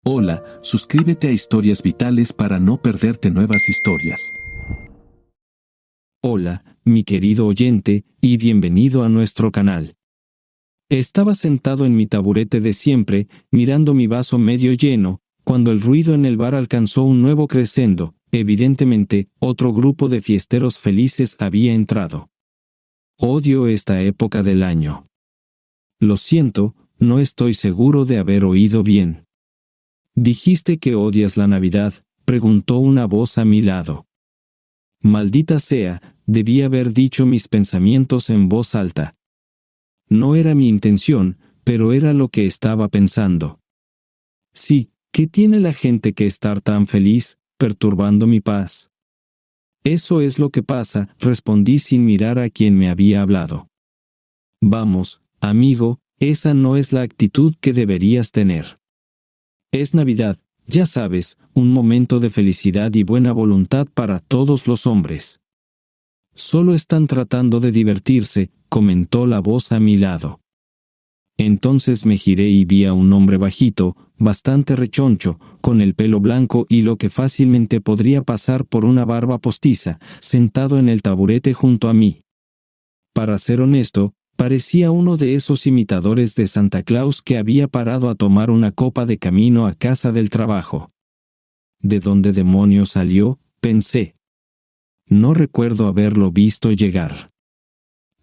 Hola, suscríbete a Historias Vitales para no perderte nuevas historias. Hola, mi querido oyente, y bienvenido a nuestro canal. Estaba sentado en mi taburete de siempre, mirando mi vaso medio lleno, cuando el ruido en el bar alcanzó un nuevo crescendo. Evidentemente, otro grupo de fiesteros felices había entrado. Odio esta época del año. Lo siento, no estoy seguro de haber oído bien. ¿Dijiste que odias la Navidad?, preguntó una voz a mi lado. Maldita sea, debí haber dicho mis pensamientos en voz alta. No era mi intención, pero era lo que estaba pensando. Sí, ¿qué tiene la gente que estar tan feliz, perturbando mi paz? Eso es lo que pasa, respondí sin mirar a quien me había hablado. Vamos, amigo, esa no es la actitud que deberías tener. Es Navidad, ya sabes, un momento de felicidad y buena voluntad para todos los hombres. Solo están tratando de divertirse, comentó la voz a mi lado. Entonces me giré y vi a un hombre bajito, bastante rechoncho, con el pelo blanco y lo que fácilmente podría pasar por una barba postiza, sentado en el taburete junto a mí. Para ser honesto, parecía uno de esos imitadores de Santa Claus que había parado a tomar una copa de camino a casa del trabajo. ¿De dónde demonios salió?, pensé. No recuerdo haberlo visto llegar.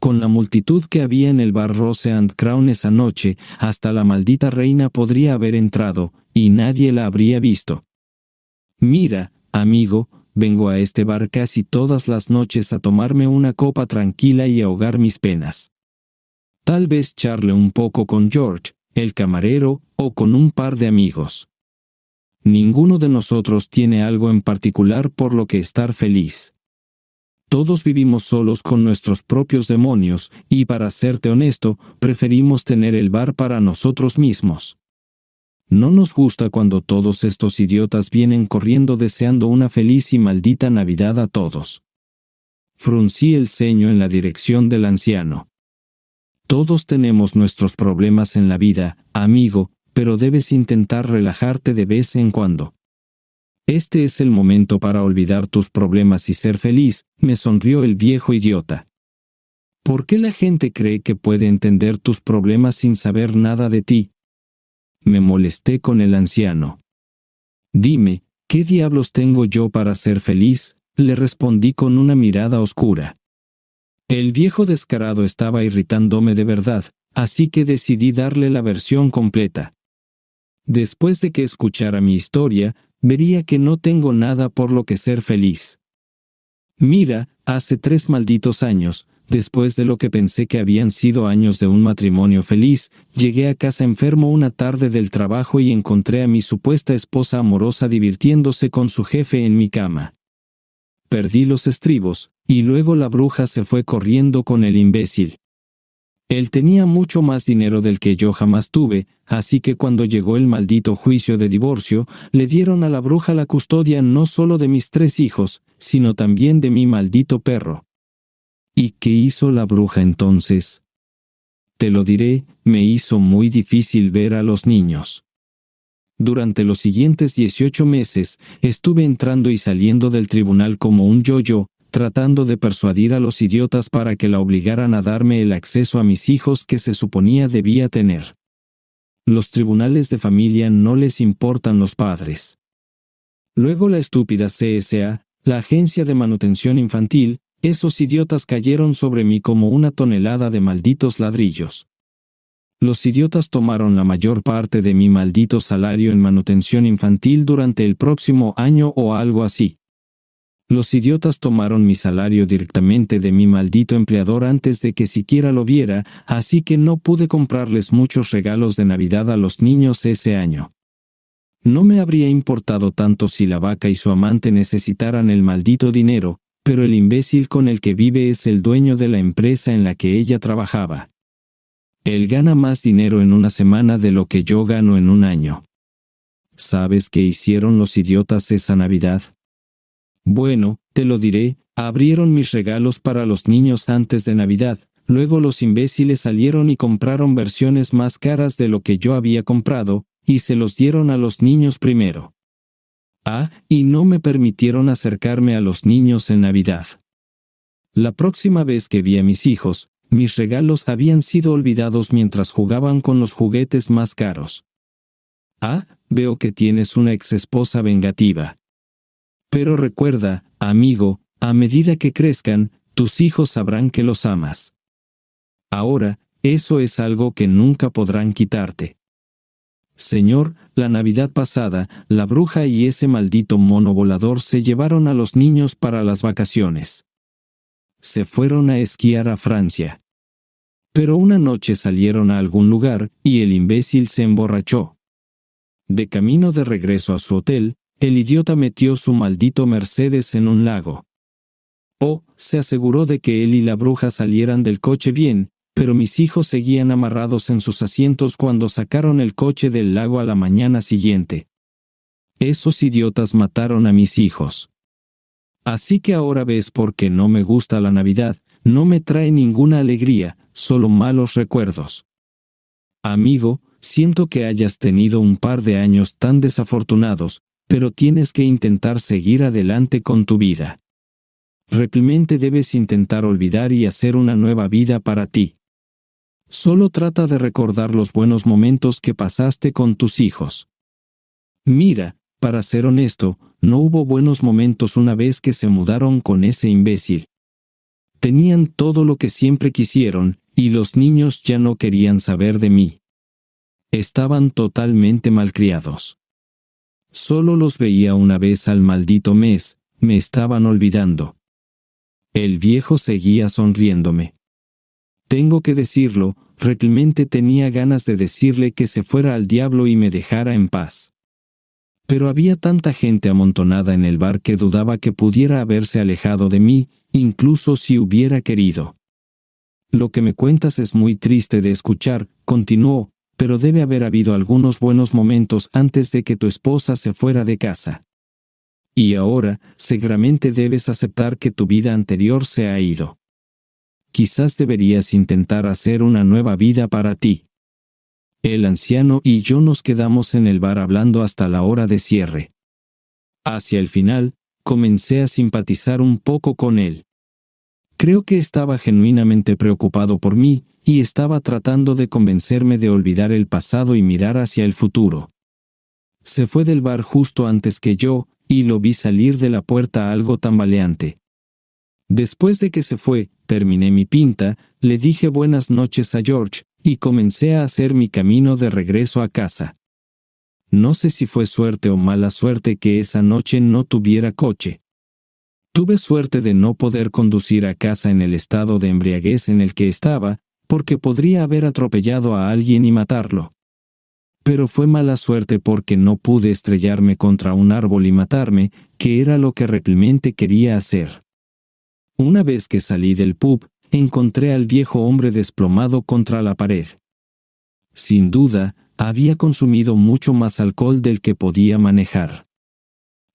Con la multitud que había en el bar Rose and Crown esa noche, hasta la maldita reina podría haber entrado, y nadie la habría visto. Mira, amigo, vengo a este bar casi todas las noches a tomarme una copa tranquila y ahogar mis penas. Tal vez charle un poco con George, el camarero, o con un par de amigos. Ninguno de nosotros tiene algo en particular por lo que estar feliz. Todos vivimos solos con nuestros propios demonios, y para serte honesto, preferimos tener el bar para nosotros mismos. No nos gusta cuando todos estos idiotas vienen corriendo deseando una feliz y maldita Navidad a todos. Fruncí el ceño en la dirección del anciano. Todos tenemos nuestros problemas en la vida, amigo, pero debes intentar relajarte de vez en cuando. Este es el momento para olvidar tus problemas y ser feliz, me sonrió el viejo idiota. ¿Por qué la gente cree que puede entender tus problemas sin saber nada de ti? Me molesté con el anciano. Dime, ¿qué diablos tengo yo para ser feliz?, le respondí con una mirada oscura. El viejo descarado estaba irritándome de verdad, así que decidí darle la versión completa. Después de que escuchara mi historia, vería que no tengo nada por lo que ser feliz. Mira, hace 3 malditos años, después de lo que pensé que habían sido años de un matrimonio feliz, llegué a casa enfermo una tarde del trabajo y encontré a mi supuesta esposa amorosa divirtiéndose con su jefe en mi cama. Perdí los estribos, y luego la bruja se fue corriendo con el imbécil. Él tenía mucho más dinero del que yo jamás tuve, así que cuando llegó el maldito juicio de divorcio, le dieron a la bruja la custodia no solo de mis 3 hijos, sino también de mi maldito perro. ¿Y qué hizo la bruja entonces? Te lo diré, me hizo muy difícil ver a los niños. Durante los siguientes 18 meses, estuve entrando y saliendo del tribunal como un yo-yo, tratando de persuadir a los idiotas para que la obligaran a darme el acceso a mis hijos que se suponía debía tener. Los tribunales de familia no les importan los padres. Luego la estúpida CSA, la Agencia de Manutención Infantil, esos idiotas cayeron sobre mí como una tonelada de malditos ladrillos. Los idiotas tomaron la mayor parte de mi maldito salario en manutención infantil durante el próximo año o algo así. Los idiotas tomaron mi salario directamente de mi maldito empleador antes de que siquiera lo viera, así que no pude comprarles muchos regalos de Navidad a los niños ese año. No me habría importado tanto si la vaca y su amante necesitaran el maldito dinero, pero el imbécil con el que vive es el dueño de la empresa en la que ella trabajaba. Él gana más dinero en una semana de lo que yo gano en un año. ¿Sabes qué hicieron los idiotas esa Navidad? Bueno, te lo diré, abrieron mis regalos para los niños antes de Navidad, luego los imbéciles salieron y compraron versiones más caras de lo que yo había comprado, y se los dieron a los niños primero. Y no me permitieron acercarme a los niños en Navidad. La próxima vez que vi a mis hijos, mis regalos habían sido olvidados mientras jugaban con los juguetes más caros. Veo que tienes una exesposa vengativa. Pero recuerda, amigo, a medida que crezcan, tus hijos sabrán que los amas. Ahora, eso es algo que nunca podrán quitarte. Señor, la Navidad pasada, la bruja y ese maldito mono volador se llevaron a los niños para las vacaciones. Se fueron a esquiar a Francia. Pero una noche salieron a algún lugar, y el imbécil se emborrachó. De camino de regreso a su hotel, el idiota metió su maldito Mercedes en un lago. Se aseguró de que él y la bruja salieran del coche bien, pero mis hijos seguían amarrados en sus asientos cuando sacaron el coche del lago a la mañana siguiente. Esos idiotas mataron a mis hijos. Así que ahora ves por qué no me gusta la Navidad, no me trae ninguna alegría, solo malos recuerdos. Amigo, siento que hayas tenido un par de años tan desafortunados, pero tienes que intentar seguir adelante con tu vida. Realmente debes intentar olvidar y hacer una nueva vida para ti. Solo trata de recordar los buenos momentos que pasaste con tus hijos. Mira, para ser honesto, no hubo buenos momentos una vez que se mudaron con ese imbécil. Tenían todo lo que siempre quisieron, y los niños ya no querían saber de mí. Estaban totalmente malcriados. Solo los veía una vez al maldito mes, me estaban olvidando. El viejo seguía sonriéndome. Tengo que decirlo, realmente tenía ganas de decirle que se fuera al diablo y me dejara en paz. Pero había tanta gente amontonada en el bar que dudaba que pudiera haberse alejado de mí, incluso si hubiera querido. Lo que me cuentas es muy triste de escuchar, continuó, pero debe haber habido algunos buenos momentos antes de que tu esposa se fuera de casa. Y ahora, seguramente debes aceptar que tu vida anterior se ha ido. Quizás deberías intentar hacer una nueva vida para ti. El anciano y yo nos quedamos en el bar hablando hasta la hora de cierre. Hacia el final, comencé a simpatizar un poco con él. Creo que estaba genuinamente preocupado por mí, y estaba tratando de convencerme de olvidar el pasado y mirar hacia el futuro. Se fue del bar justo antes que yo, y lo vi salir de la puerta algo tambaleante. Después de que se fue, terminé mi pinta, le dije buenas noches a George, y comencé a hacer mi camino de regreso a casa. No sé si fue suerte o mala suerte que esa noche no tuviera coche. Tuve suerte de no poder conducir a casa en el estado de embriaguez en el que estaba, porque podría haber atropellado a alguien y matarlo. Pero fue mala suerte porque no pude estrellarme contra un árbol y matarme, que era lo que realmente quería hacer. Una vez que salí del pub, encontré al viejo hombre desplomado contra la pared. Sin duda, había consumido mucho más alcohol del que podía manejar.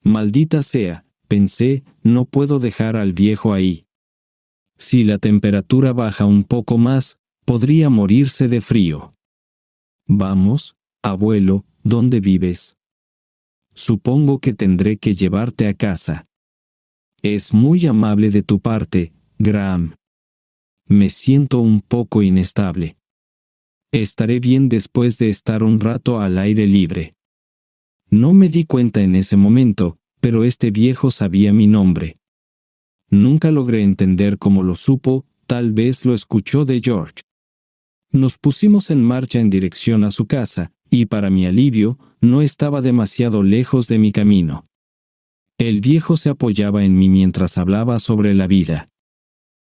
Maldita sea, pensé, no puedo dejar al viejo ahí. Si la temperatura baja un poco más, podría morirse de frío. Vamos, abuelo, ¿dónde vives? Supongo que tendré que llevarte a casa. Es muy amable de tu parte, Graham. Me siento un poco inestable. Estaré bien después de estar un rato al aire libre. No me di cuenta en ese momento, pero este viejo sabía mi nombre. Nunca logré entender cómo lo supo, tal vez lo escuchó de George. Nos pusimos en marcha en dirección a su casa, y para mi alivio, no estaba demasiado lejos de mi camino. El viejo se apoyaba en mí mientras hablaba sobre la vida.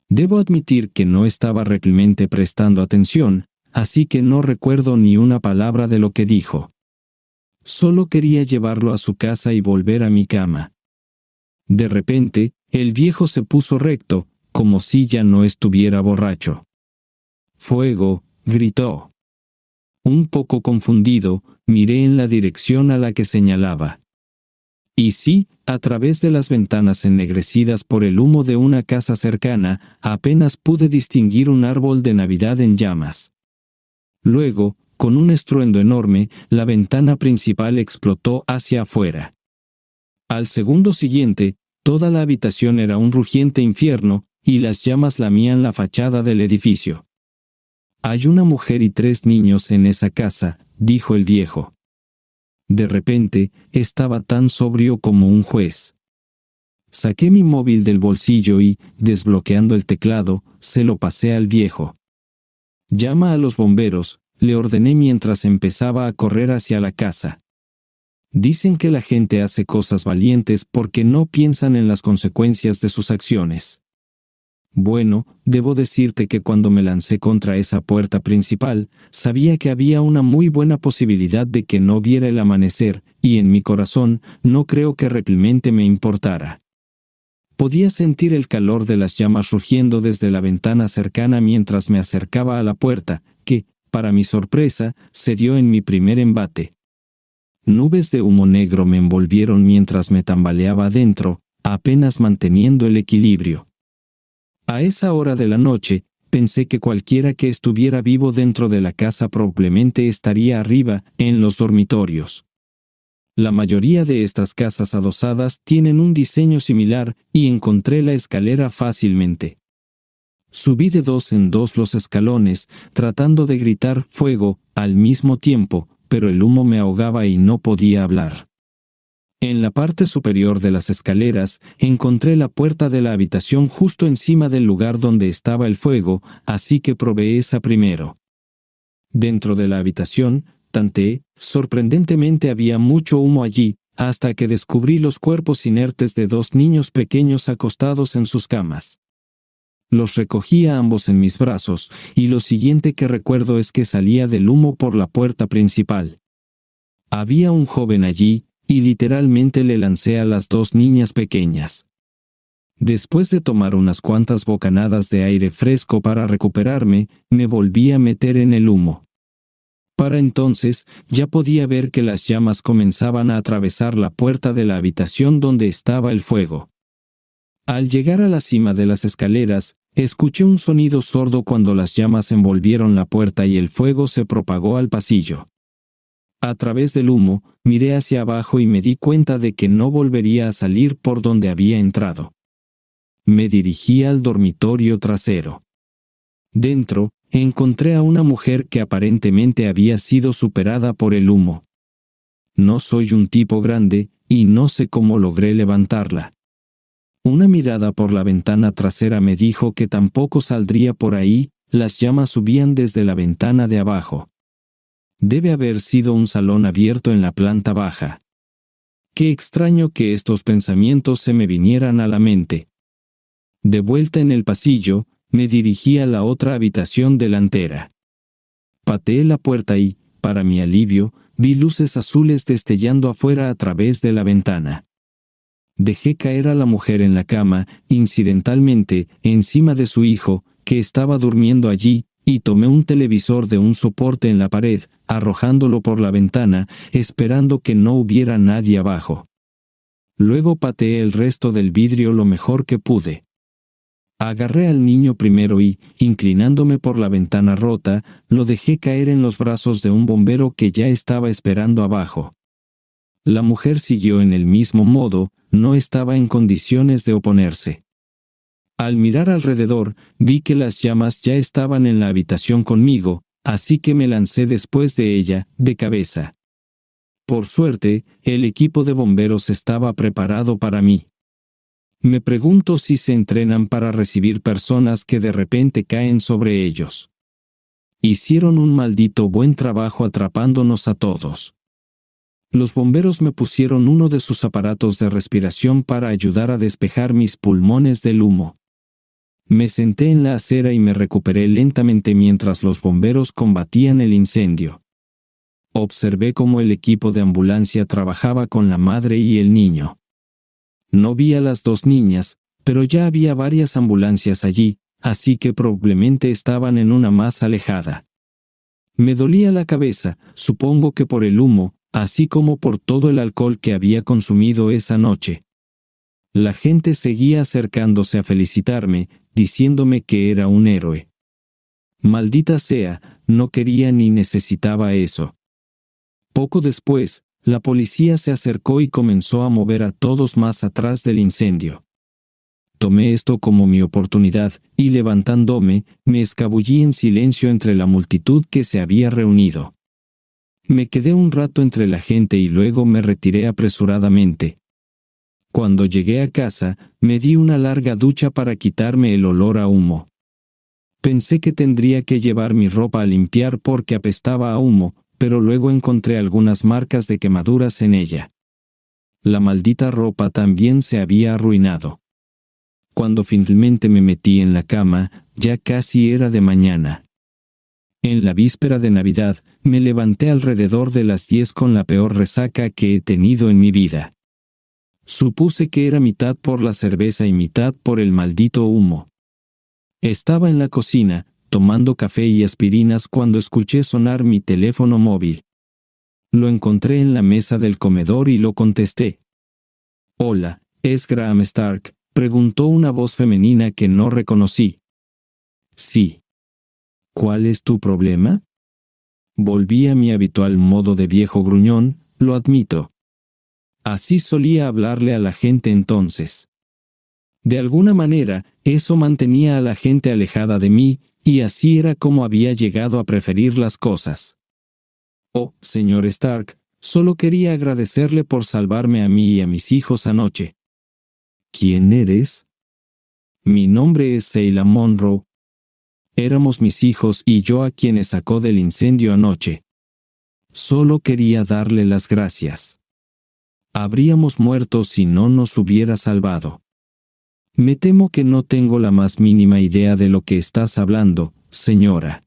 Debo admitir que no estaba realmente prestando atención, así que no recuerdo ni una palabra de lo que dijo. Solo quería llevarlo a su casa y volver a mi cama. De repente, el viejo se puso recto, como si ya no estuviera borracho. «¡Fuego!», gritó. Un poco confundido, miré en la dirección a la que señalaba. Y sí, a través de las ventanas ennegrecidas por el humo de una casa cercana, apenas pude distinguir un árbol de Navidad en llamas. Luego, con un estruendo enorme, la ventana principal explotó hacia afuera. Al segundo siguiente, toda la habitación era un rugiente infierno, y las llamas lamían la fachada del edificio. «Hay una mujer y 3 niños en esa casa», dijo el viejo. De repente, estaba tan sobrio como un juez. Saqué mi móvil del bolsillo y, desbloqueando el teclado, se lo pasé al viejo. «Llama a los bomberos», le ordené mientras empezaba a correr hacia la casa. Dicen que la gente hace cosas valientes porque no piensan en las consecuencias de sus acciones. Bueno, debo decirte que cuando me lancé contra esa puerta principal, sabía que había una muy buena posibilidad de que no viera el amanecer, y en mi corazón, no creo que realmente me importara. Podía sentir el calor de las llamas rugiendo desde la ventana cercana mientras me acercaba a la puerta, que, para mi sorpresa, se dio en mi primer embate. Nubes de humo negro me envolvieron mientras me tambaleaba adentro, apenas manteniendo el equilibrio. A esa hora de la noche, pensé que cualquiera que estuviera vivo dentro de la casa probablemente estaría arriba, en los dormitorios. La mayoría de estas casas adosadas tienen un diseño similar, y encontré la escalera fácilmente. Subí de 2 en 2 los escalones, tratando de gritar «fuego» al mismo tiempo, pero el humo me ahogaba y no podía hablar. En la parte superior de las escaleras, encontré la puerta de la habitación justo encima del lugar donde estaba el fuego, así que probé esa primero. Dentro de la habitación, tanteé, sorprendentemente había mucho humo allí, hasta que descubrí los cuerpos inertes de 2 niños pequeños acostados en sus camas. Los recogí a ambos en mis brazos, y lo siguiente que recuerdo es que salía del humo por la puerta principal. Había un joven allí, y literalmente le lancé a las 2 niñas pequeñas. Después de tomar unas cuantas bocanadas de aire fresco para recuperarme, me volví a meter en el humo. Para entonces, ya podía ver que las llamas comenzaban a atravesar la puerta de la habitación donde estaba el fuego. Al llegar a la cima de las escaleras, escuché un sonido sordo cuando las llamas envolvieron la puerta y el fuego se propagó al pasillo. A través del humo, miré hacia abajo y me di cuenta de que no volvería a salir por donde había entrado. Me dirigí al dormitorio trasero. Dentro, encontré a una mujer que aparentemente había sido superada por el humo. No soy un tipo grande, y no sé cómo logré levantarla. Una mirada por la ventana trasera me dijo que tampoco saldría por ahí, las llamas subían desde la ventana de abajo. Debe haber sido un salón abierto en la planta baja. Qué extraño que estos pensamientos se me vinieran a la mente. De vuelta en el pasillo, me dirigí a la otra habitación delantera. Pateé la puerta y, para mi alivio, vi luces azules destellando afuera a través de la ventana. Dejé caer a la mujer en la cama, incidentalmente, encima de su hijo, que estaba durmiendo allí, y tomé un televisor de un soporte en la pared, arrojándolo por la ventana, esperando que no hubiera nadie abajo. Luego pateé el resto del vidrio lo mejor que pude. Agarré al niño primero y, inclinándome por la ventana rota, lo dejé caer en los brazos de un bombero que ya estaba esperando abajo. La mujer siguió en el mismo modo, no estaba en condiciones de oponerse. Al mirar alrededor, vi que las llamas ya estaban en la habitación conmigo, así que me lancé después de ella, de cabeza. Por suerte, el equipo de bomberos estaba preparado para mí. Me pregunto si se entrenan para recibir personas que de repente caen sobre ellos. Hicieron un maldito buen trabajo atrapándonos a todos. Los bomberos me pusieron uno de sus aparatos de respiración para ayudar a despejar mis pulmones del humo. Me senté en la acera y me recuperé lentamente mientras los bomberos combatían el incendio. Observé cómo el equipo de ambulancia trabajaba con la madre y el niño. No vi a las 2 niñas, pero ya había varias ambulancias allí, así que probablemente estaban en una más alejada. Me dolía la cabeza, supongo que por el humo, así como por todo el alcohol que había consumido esa noche. La gente seguía acercándose a felicitarme, diciéndome que era un héroe. Maldita sea, no quería ni necesitaba eso. Poco después, la policía se acercó y comenzó a mover a todos más atrás del incendio. Tomé esto como mi oportunidad, y levantándome, me escabullí en silencio entre la multitud que se había reunido. Me quedé un rato entre la gente y luego me retiré apresuradamente. Cuando llegué a casa, me di una larga ducha para quitarme el olor a humo. Pensé que tendría que llevar mi ropa a limpiar porque apestaba a humo, pero luego encontré algunas marcas de quemaduras en ella. La maldita ropa también se había arruinado. Cuando finalmente me metí en la cama, ya casi era de mañana. En la víspera de Navidad, me levanté alrededor de las 10 con la peor resaca que he tenido en mi vida. Supuse que era mitad por la cerveza y mitad por el maldito humo. Estaba en la cocina, tomando café y aspirinas cuando escuché sonar mi teléfono móvil. Lo encontré en la mesa del comedor y lo contesté. «Hola, ¿es Graham Stark?», preguntó una voz femenina que no reconocí. «Sí». «¿Cuál es tu problema?». Volví a mi habitual modo de viejo gruñón, lo admito. Así solía hablarle a la gente entonces. De alguna manera, eso mantenía a la gente alejada de mí, y así era como había llegado a preferir las cosas. «Oh, señor Stark, solo quería agradecerle por salvarme a mí y a mis hijos anoche». «¿Quién eres?». «Mi nombre es Seila Monroe. Éramos mis hijos y yo a quienes sacó del incendio anoche. Solo quería darle las gracias. Habríamos muerto si no nos hubiera salvado». «Me temo que no tengo la más mínima idea de lo que estás hablando, señora».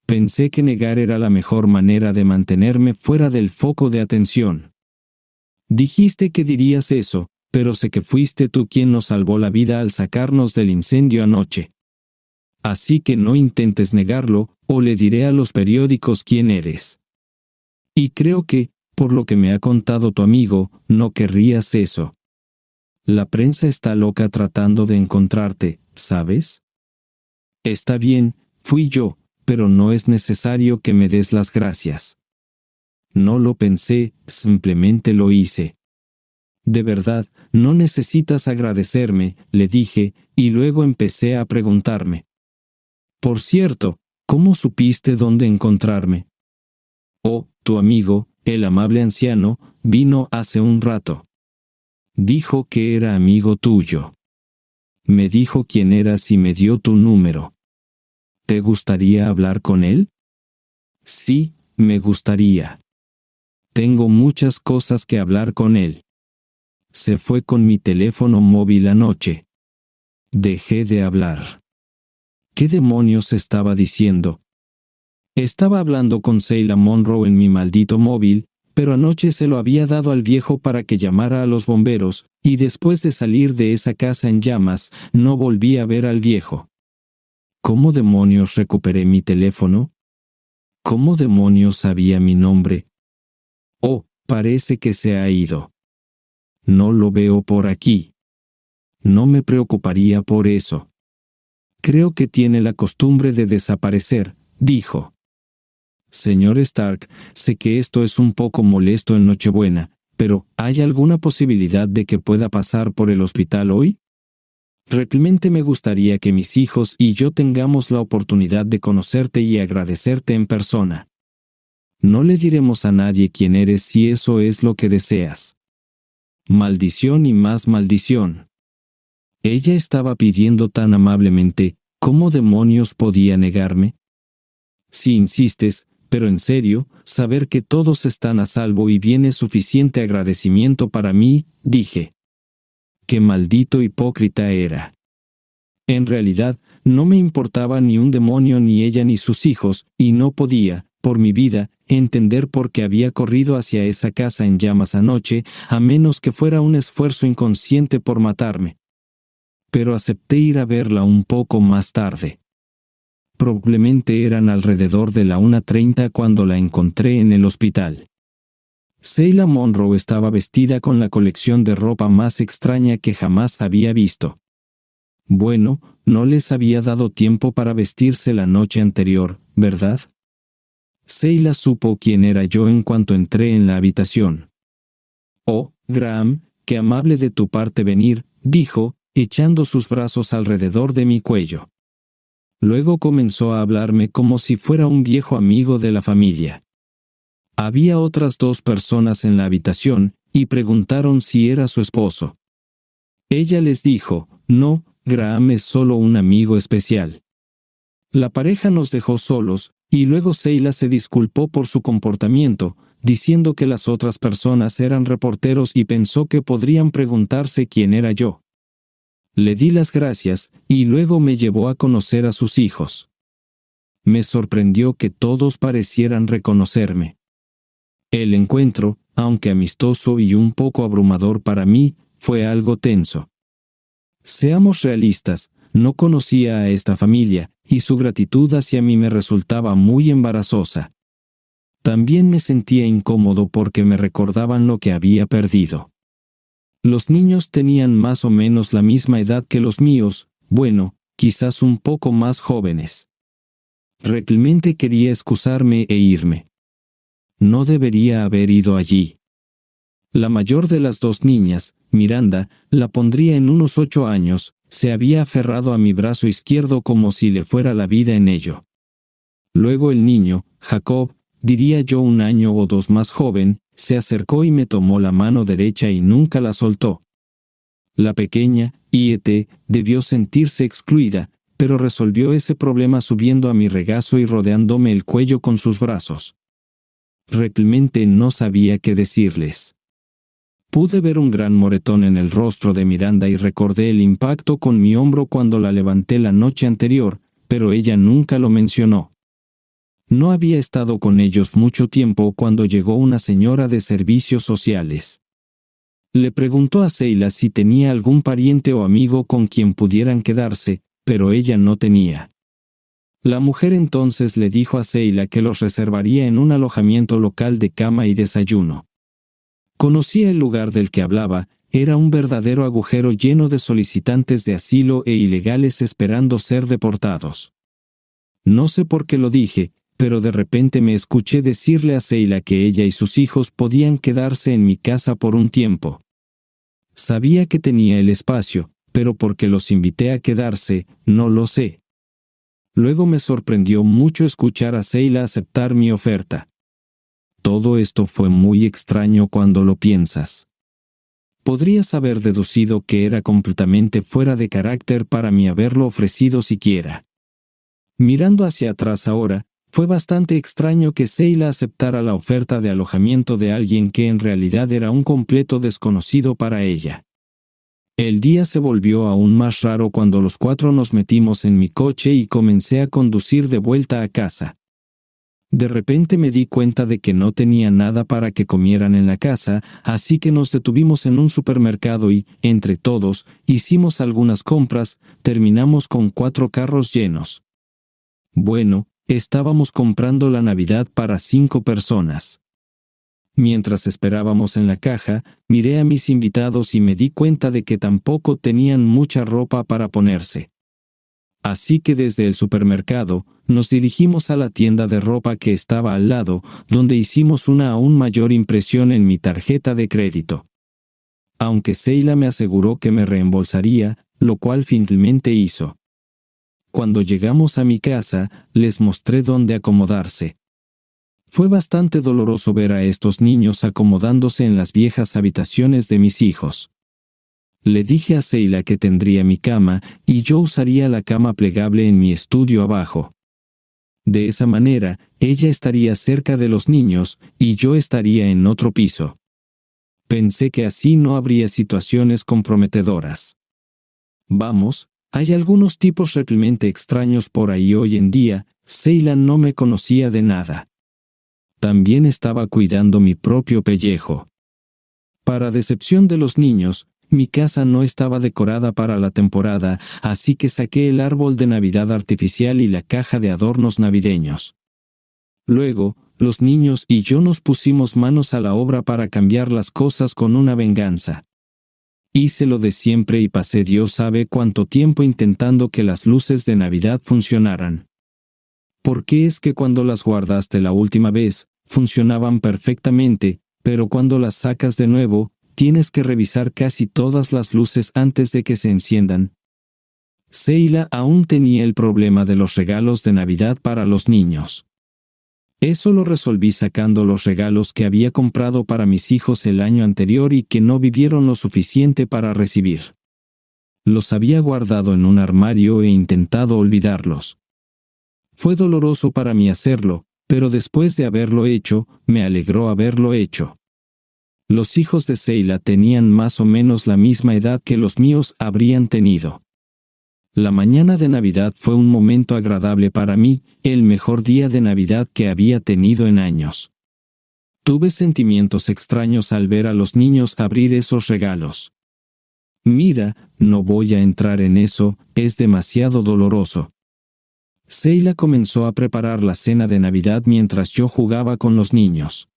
Pensé que negar era la mejor manera de mantenerme fuera del foco de atención. «Dijiste que dirías eso, pero sé que fuiste tú quien nos salvó la vida al sacarnos del incendio anoche. Así que no intentes negarlo, o le diré a los periódicos quién eres. Y creo que, por lo que me ha contado tu amigo, no querrías eso. La prensa está loca tratando de encontrarte, ¿sabes? Está bien, fui yo, pero no es necesario que me des las gracias. No lo pensé, simplemente lo hice. De verdad, no necesitas agradecerme, le dije, y luego empecé a preguntarme. Por cierto, ¿cómo supiste dónde encontrarme? Oh, tu amigo, el amable anciano, vino hace un rato. Dijo que era amigo tuyo. Me dijo quién eras y me dio tu número. ¿Te gustaría hablar con él? Sí, me gustaría. Tengo muchas cosas que hablar con él. Se fue con mi teléfono móvil anoche. Dejé de hablar. ¿Qué demonios estaba diciendo? Estaba hablando con Seila Monroe en mi maldito móvil, pero anoche se lo había dado al viejo para que llamara a los bomberos, y después de salir de esa casa en llamas, no volví a ver al viejo. ¿Cómo demonios recuperé mi teléfono? ¿Cómo demonios sabía mi nombre? Oh, parece que se ha ido. No lo veo por aquí. No me preocuparía por eso. Creo que tiene la costumbre de desaparecer, dijo. Señor Stark, sé que esto es un poco molesto en Nochebuena, pero ¿hay alguna posibilidad de que pueda pasar por el hospital hoy? Realmente me gustaría que mis hijos y yo tengamos la oportunidad de conocerte y agradecerte en persona. No le diremos a nadie quién eres si eso es lo que deseas. Maldición y más maldición. Ella estaba pidiendo tan amablemente, ¿cómo demonios podía negarme? Si insistes, pero en serio, saber que todos están a salvo y bien es suficiente agradecimiento para mí, dije. Qué maldito hipócrita era. En realidad, no me importaba ni un demonio ni ella ni sus hijos, y no podía, por mi vida, entender por qué había corrido hacia esa casa en llamas anoche, a menos que fuera un esfuerzo inconsciente por matarme. Pero acepté ir a verla un poco más tarde. Probablemente eran alrededor de la 1:30 cuando la encontré en el hospital. Seila Monroe estaba vestida con la colección de ropa más extraña que jamás había visto. Bueno, no les había dado tiempo para vestirse la noche anterior, ¿verdad? Seila supo quién era yo en cuanto entré en la habitación. «Oh, Graham, qué amable de tu parte venir», dijo, echando sus brazos alrededor de mi cuello. Luego comenzó a hablarme como si fuera un viejo amigo de la familia. Había otras 2 personas en la habitación, y preguntaron si era su esposo. Ella les dijo, «No, Graham es solo un amigo especial». La pareja nos dejó solos, y luego Seila se disculpó por su comportamiento, diciendo que las otras personas eran reporteros y pensó que podrían preguntarse quién era yo. Le di las gracias, y luego me llevó a conocer a sus hijos. Me sorprendió que todos parecieran reconocerme. El encuentro, aunque amistoso y un poco abrumador para mí, fue algo tenso. Seamos realistas, no conocía a esta familia, y su gratitud hacia mí me resultaba muy embarazosa. También me sentía incómodo porque me recordaban lo que había perdido. Los niños tenían más o menos la misma edad que los míos, bueno, quizás un poco más jóvenes. Realmente quería excusarme e irme. No debería haber ido allí. La mayor de las 2 niñas, Miranda, la pondría en unos 8 años, se había aferrado a mi brazo izquierdo como si le fuera la vida en ello. Luego el niño, Jacob, diría yo 1 año o 2 más joven, se acercó y me tomó la mano derecha y nunca la soltó. La pequeña, Iete, debió sentirse excluida, pero resolvió ese problema subiendo a mi regazo y rodeándome el cuello con sus brazos. Realmente no sabía qué decirles. Pude ver un gran moretón en el rostro de Miranda y recordé el impacto con mi hombro cuando la levanté la noche anterior, pero ella nunca lo mencionó. No había estado con ellos mucho tiempo cuando llegó una señora de servicios sociales. Le preguntó a Seila si tenía algún pariente o amigo con quien pudieran quedarse, pero ella no tenía. La mujer entonces le dijo a Seila que los reservaría en un alojamiento local de cama y desayuno. Conocía el lugar del que hablaba, era un verdadero agujero lleno de solicitantes de asilo e ilegales esperando ser deportados. No sé por qué lo dije, pero de repente me escuché decirle a Seila que ella y sus hijos podían quedarse en mi casa por un tiempo. Sabía que tenía el espacio, pero por qué los invité a quedarse, no lo sé. Luego me sorprendió mucho escuchar a Seila aceptar mi oferta. Todo esto fue muy extraño cuando lo piensas. Podrías haber deducido que era completamente fuera de carácter para mí haberlo ofrecido siquiera. Mirando hacia atrás ahora, fue bastante extraño que Seila aceptara la oferta de alojamiento de alguien que en realidad era un completo desconocido para ella. El día se volvió aún más raro cuando los 4 nos metimos en mi coche y comencé a conducir de vuelta a casa. De repente me di cuenta de que no tenía nada para que comieran en la casa, así que nos detuvimos en un supermercado y, entre todos, hicimos algunas compras, terminamos con 4 carros llenos. Bueno, estábamos comprando la Navidad para 5 personas. Mientras esperábamos en la caja, miré a mis invitados y me di cuenta de que tampoco tenían mucha ropa para ponerse. Así que desde el supermercado, nos dirigimos a la tienda de ropa que estaba al lado, donde hicimos una aún mayor impresión en mi tarjeta de crédito. Aunque Seila me aseguró que me reembolsaría, lo cual finalmente hizo. Cuando llegamos a mi casa, les mostré dónde acomodarse. Fue bastante doloroso ver a estos niños acomodándose en las viejas habitaciones de mis hijos. Le dije a Seila que tendría mi cama y yo usaría la cama plegable en mi estudio abajo. De esa manera, ella estaría cerca de los niños y yo estaría en otro piso. Pensé que así no habría situaciones comprometedoras. Vamos, hay algunos tipos realmente extraños por ahí hoy en día. Seila no me conocía de nada. También estaba cuidando mi propio pellejo. Para decepción de los niños, mi casa no estaba decorada para la temporada, así que saqué el árbol de Navidad artificial y la caja de adornos navideños. Luego, los niños y yo nos pusimos manos a la obra para cambiar las cosas con una venganza. Hice lo de siempre y pasé Dios sabe cuánto tiempo intentando que las luces de Navidad funcionaran. ¿Por qué es que cuando las guardaste la última vez, funcionaban perfectamente, pero cuando las sacas de nuevo, tienes que revisar casi todas las luces antes de que se enciendan? Seila aún tenía el problema de los regalos de Navidad para los niños. Eso lo resolví sacando los regalos que había comprado para mis hijos el año anterior y que no vivieron lo suficiente para recibir. Los había guardado en un armario e intentado olvidarlos. Fue doloroso para mí hacerlo, pero después de haberlo hecho, me alegró haberlo hecho. Los hijos de Seila tenían más o menos la misma edad que los míos habrían tenido. La mañana de Navidad fue un momento agradable para mí, el mejor día de Navidad que había tenido en años. Tuve sentimientos extraños al ver a los niños abrir esos regalos. Mira, no voy a entrar en eso, es demasiado doloroso. Seila comenzó a preparar la cena de Navidad mientras yo jugaba con los niños.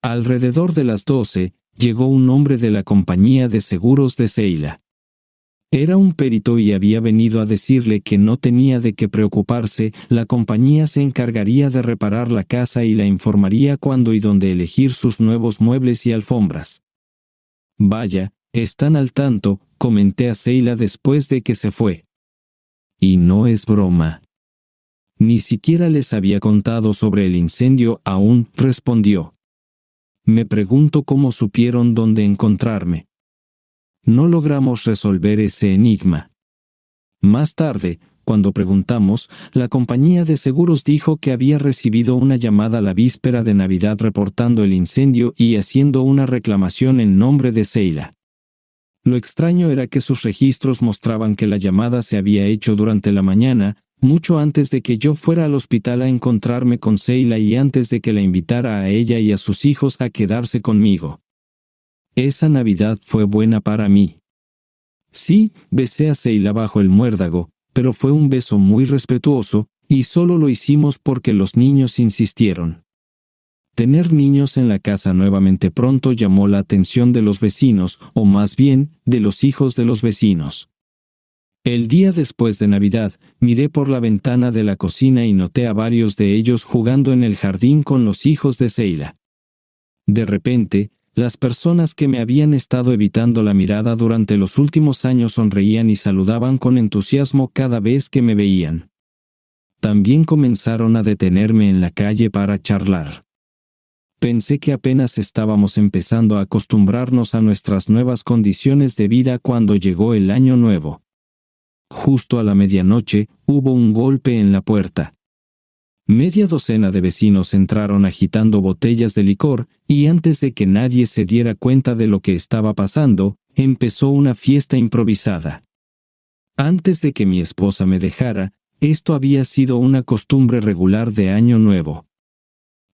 Alrededor de las 12, llegó un hombre de la compañía de seguros de Seila. Era un perito y había venido a decirle que no tenía de qué preocuparse, la compañía se encargaría de reparar la casa y la informaría cuándo y dónde elegir sus nuevos muebles y alfombras. Vaya, están al tanto, comenté a Seila después de que se fue. Y no es broma. Ni siquiera les había contado sobre el incendio aún, respondió. Me pregunto cómo supieron dónde encontrarme. No logramos resolver ese enigma. Más tarde, cuando preguntamos, la compañía de seguros dijo que había recibido una llamada la víspera de Navidad reportando el incendio y haciendo una reclamación en nombre de Seila. Lo extraño era que sus registros mostraban que la llamada se había hecho durante la mañana, mucho antes de que yo fuera al hospital a encontrarme con Seila y antes de que la invitara a ella y a sus hijos a quedarse conmigo. Esa Navidad fue buena para mí. Sí, besé a Seila bajo el muérdago, pero fue un beso muy respetuoso, y solo lo hicimos porque los niños insistieron. Tener niños en la casa nuevamente pronto llamó la atención de los vecinos, o más bien, de los hijos de los vecinos. El día después de Navidad, miré por la ventana de la cocina y noté a varios de ellos jugando en el jardín con los hijos de Seila. De repente, las personas que me habían estado evitando la mirada durante los últimos años sonreían y saludaban con entusiasmo cada vez que me veían. También comenzaron a detenerme en la calle para charlar. Pensé que apenas estábamos empezando a acostumbrarnos a nuestras nuevas condiciones de vida cuando llegó el año nuevo. Justo a la medianoche, hubo un golpe en la puerta. Media docena de vecinos entraron agitando botellas de licor, y antes de que nadie se diera cuenta de lo que estaba pasando, empezó una fiesta improvisada. Antes de que mi esposa me dejara, esto había sido una costumbre regular de Año Nuevo.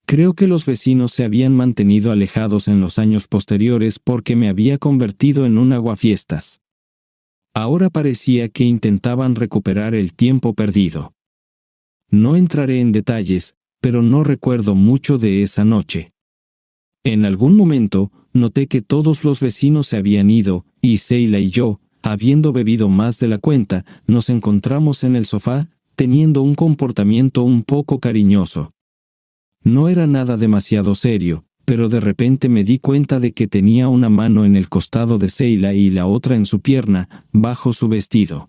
Creo que los vecinos se habían mantenido alejados en los años posteriores porque me había convertido en un aguafiestas. Ahora parecía que intentaban recuperar el tiempo perdido. No entraré en detalles, pero no recuerdo mucho de esa noche. En algún momento, noté que todos los vecinos se habían ido, y Seila y yo, habiendo bebido más de la cuenta, nos encontramos en el sofá, teniendo un comportamiento un poco cariñoso. No era nada demasiado serio, pero de repente me di cuenta de que tenía una mano en el costado de Seila y la otra en su pierna, bajo su vestido.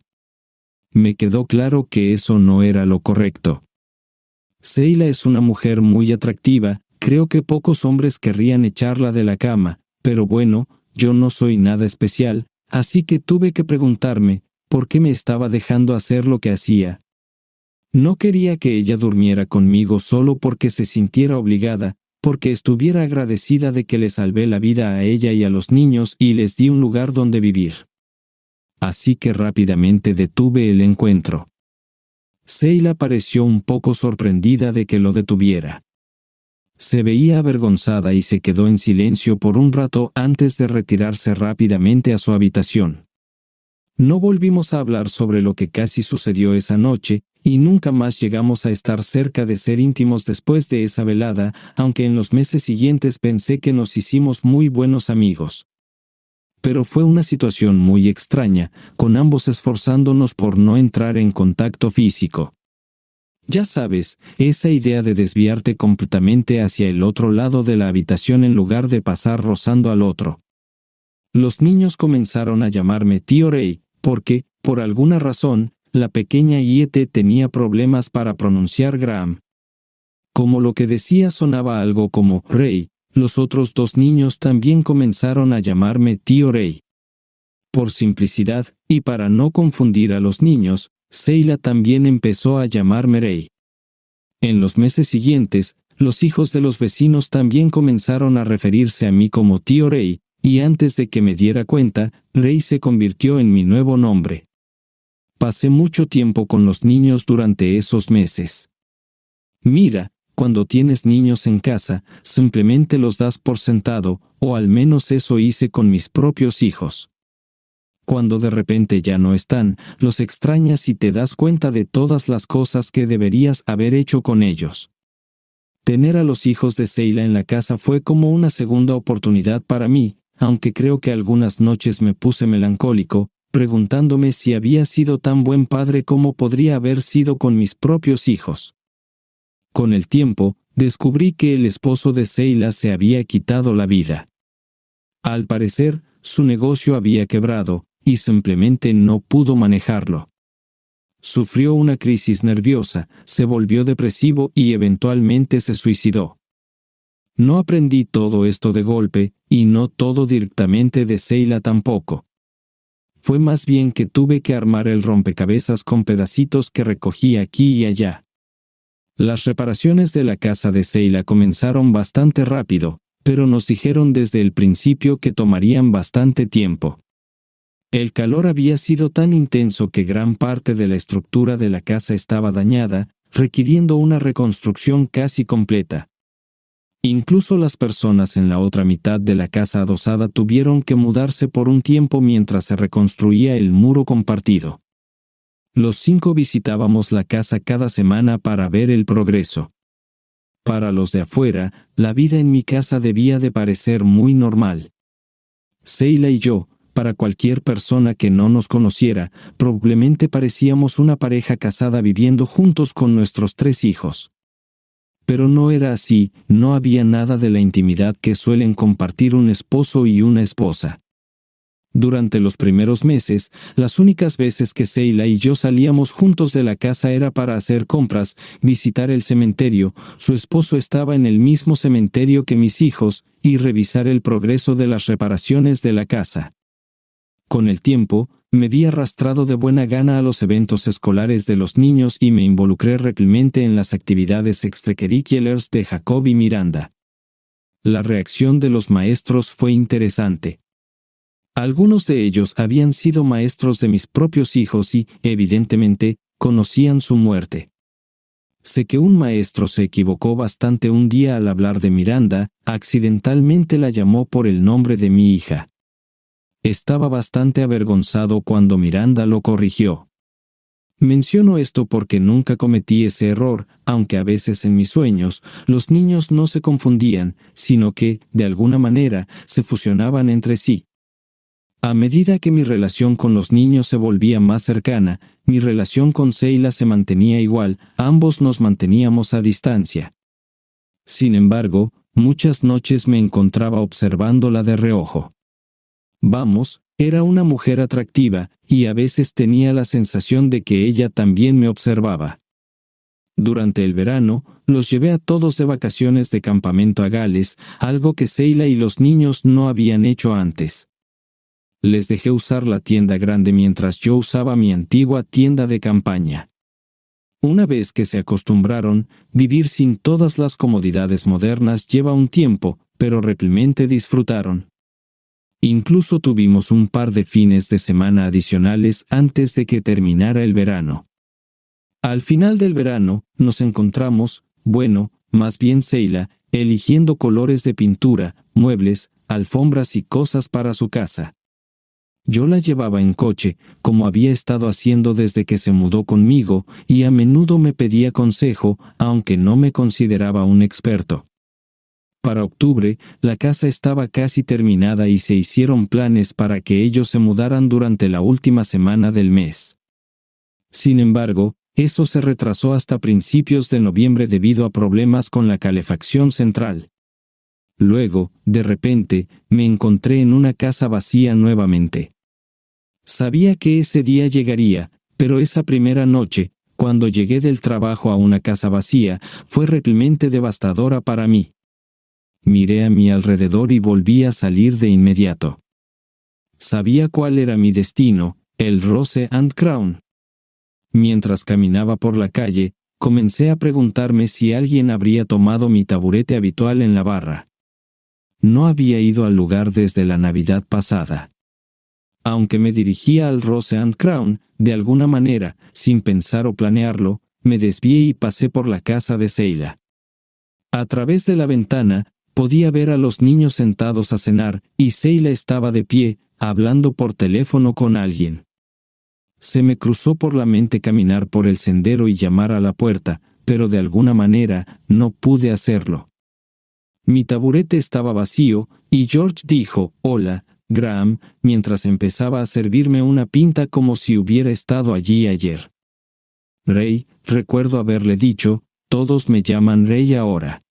Me quedó claro que eso no era lo correcto. Seila es una mujer muy atractiva, creo que pocos hombres querrían echarla de la cama, pero bueno, yo no soy nada especial, así que tuve que preguntarme, ¿por qué me estaba dejando hacer lo que hacía? No quería que ella durmiera conmigo solo porque se sintiera obligada, porque estuviera agradecida de que le salvé la vida a ella y a los niños y les di un lugar donde vivir. Así que rápidamente detuve el encuentro. Seila pareció un poco sorprendida de que lo detuviera. Se veía avergonzada y se quedó en silencio por un rato antes de retirarse rápidamente a su habitación. No volvimos a hablar sobre lo que casi sucedió esa noche, y nunca más llegamos a estar cerca de ser íntimos después de esa velada, aunque en los meses siguientes pensé que nos hicimos muy buenos amigos. pero fue una situación muy extraña, con ambos esforzándonos por no entrar en contacto físico. Ya sabes, esa idea de desviarte completamente hacia el otro lado de la habitación en lugar de pasar rozando al otro. Los niños comenzaron a llamarme tío Ray, porque, por alguna razón, la pequeña Iete tenía problemas para pronunciar Graham. Como lo que decía sonaba algo como Ray, los otros dos niños también comenzaron a llamarme tío Ray. Por simplicidad, y para no confundir a los niños, Seila también empezó a llamarme Ray. En los meses siguientes, los hijos de los vecinos también comenzaron a referirse a mí como tío Ray, y antes de que me diera cuenta, Ray se convirtió en mi nuevo nombre. Pasé mucho tiempo con los niños durante esos meses. Mira, cuando tienes niños en casa, simplemente los das por sentado, o al menos eso hice con mis propios hijos. Cuando de repente ya no están, los extrañas y te das cuenta de todas las cosas que deberías haber hecho con ellos. Tener a los hijos de Seila en la casa fue como una segunda oportunidad para mí, aunque creo que algunas noches me puse melancólico, preguntándome si había sido tan buen padre como podría haber sido con mis propios hijos. Con el tiempo, descubrí que el esposo de Seila se había quitado la vida. Al parecer, su negocio había quebrado, y simplemente no pudo manejarlo. Sufrió una crisis nerviosa, se volvió depresivo y eventualmente se suicidó. No aprendí todo esto de golpe, y no todo directamente de Seila tampoco. Fue más bien que tuve que armar el rompecabezas con pedacitos que recogí aquí y allá. Las reparaciones de la casa de Seila comenzaron bastante rápido, pero nos dijeron desde el principio que tomarían bastante tiempo. El calor había sido tan intenso que gran parte de la estructura de la casa estaba dañada, requiriendo una reconstrucción casi completa. Incluso las personas en la otra mitad de la casa adosada tuvieron que mudarse por un tiempo mientras se reconstruía el muro compartido. Los 5 visitábamos la casa cada semana para ver el progreso. Para los de afuera, la vida en mi casa debía de parecer muy normal. Seila y yo, para cualquier persona que no nos conociera, probablemente parecíamos una pareja casada viviendo juntos con nuestros 3 hijos. Pero no era así, no había nada de la intimidad que suelen compartir un esposo y una esposa. Durante los primeros meses, las únicas veces que Seila y yo salíamos juntos de la casa era para hacer compras, visitar el cementerio, su esposo estaba en el mismo cementerio que mis hijos, y revisar el progreso de las reparaciones de la casa. Con el tiempo, me vi arrastrado de buena gana a los eventos escolares de los niños y me involucré realmente en las actividades extracurriculares de Jacob y Miranda. La reacción de los maestros fue interesante. Algunos de ellos habían sido maestros de mis propios hijos y, evidentemente, conocían su muerte. Sé que un maestro se equivocó bastante un día al hablar de Miranda, accidentalmente la llamó por el nombre de mi hija. Estaba bastante avergonzado cuando Miranda lo corrigió. Menciono esto porque nunca cometí ese error, aunque a veces en mis sueños, los niños no se confundían, sino que, de alguna manera, se fusionaban entre sí. A medida que mi relación con los niños se volvía más cercana, mi relación con Seila se mantenía igual, ambos nos manteníamos a distancia. Sin embargo, muchas noches me encontraba observándola de reojo. Vamos, era una mujer atractiva, y a veces tenía la sensación de que ella también me observaba. Durante el verano, los llevé a todos de vacaciones de campamento a Gales, algo que Seila y los niños no habían hecho antes. Les dejé usar la tienda grande mientras yo usaba mi antigua tienda de campaña. Una vez que se acostumbraron, vivir sin todas las comodidades modernas lleva un tiempo, pero realmente disfrutaron. Incluso tuvimos un par de fines de semana adicionales antes de que terminara el verano. Al final del verano, nos encontramos, bueno, más bien Seila, eligiendo colores de pintura, muebles, alfombras y cosas para su casa. Yo la llevaba en coche, como había estado haciendo desde que se mudó conmigo, y a menudo me pedía consejo, aunque no me consideraba un experto. Para octubre, la casa estaba casi terminada y se hicieron planes para que ellos se mudaran durante la última semana del mes. Sin embargo, eso se retrasó hasta principios de noviembre debido a problemas con la calefacción central. Luego, de repente, me encontré en una casa vacía nuevamente. Sabía que ese día llegaría, pero esa primera noche, cuando llegué del trabajo a una casa vacía, fue realmente devastadora para mí. Miré a mi alrededor y volví a salir de inmediato. Sabía cuál era mi destino, el Rose and Crown. Mientras caminaba por la calle, comencé a preguntarme si alguien habría tomado mi taburete habitual en la barra. No había ido al lugar desde la Navidad pasada. Aunque me dirigía al Rose and Crown, de alguna manera, sin pensar o planearlo, me desvié y pasé por la casa de Seila. A través de la ventana, podía ver a los niños sentados a cenar, y Seila estaba de pie, hablando por teléfono con alguien. Se me cruzó por la mente caminar por el sendero y llamar a la puerta, pero de alguna manera, no pude hacerlo. Mi taburete estaba vacío, y George dijo, «Hola, Graham», mientras empezaba a servirme una pinta como si hubiera estado allí ayer. «Ray», recuerdo haberle dicho, «todos me llaman Ray ahora».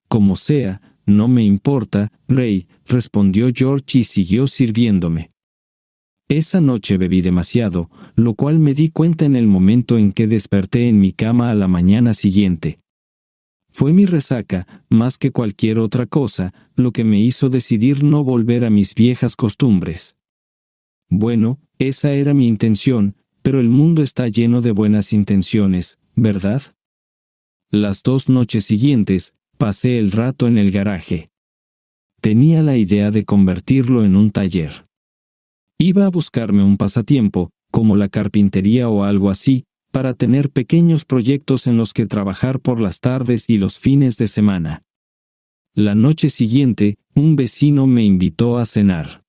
«Como sea, no me importa, Ray», respondió George y siguió sirviéndome. Esa noche bebí demasiado, lo cual me di cuenta en el momento en que desperté en mi cama a la mañana siguiente. Fue mi resaca, más que cualquier otra cosa, lo que me hizo decidir no volver a mis viejas costumbres. Bueno, esa era mi intención, pero el mundo está lleno de buenas intenciones, ¿verdad? Las 2 noches siguientes, pasé el rato en el garaje. Tenía la idea de convertirlo en un taller. Iba a buscarme un pasatiempo, como la carpintería o algo así, para tener pequeños proyectos en los que trabajar por las tardes y los fines de semana. La noche siguiente, un vecino me invitó a cenar.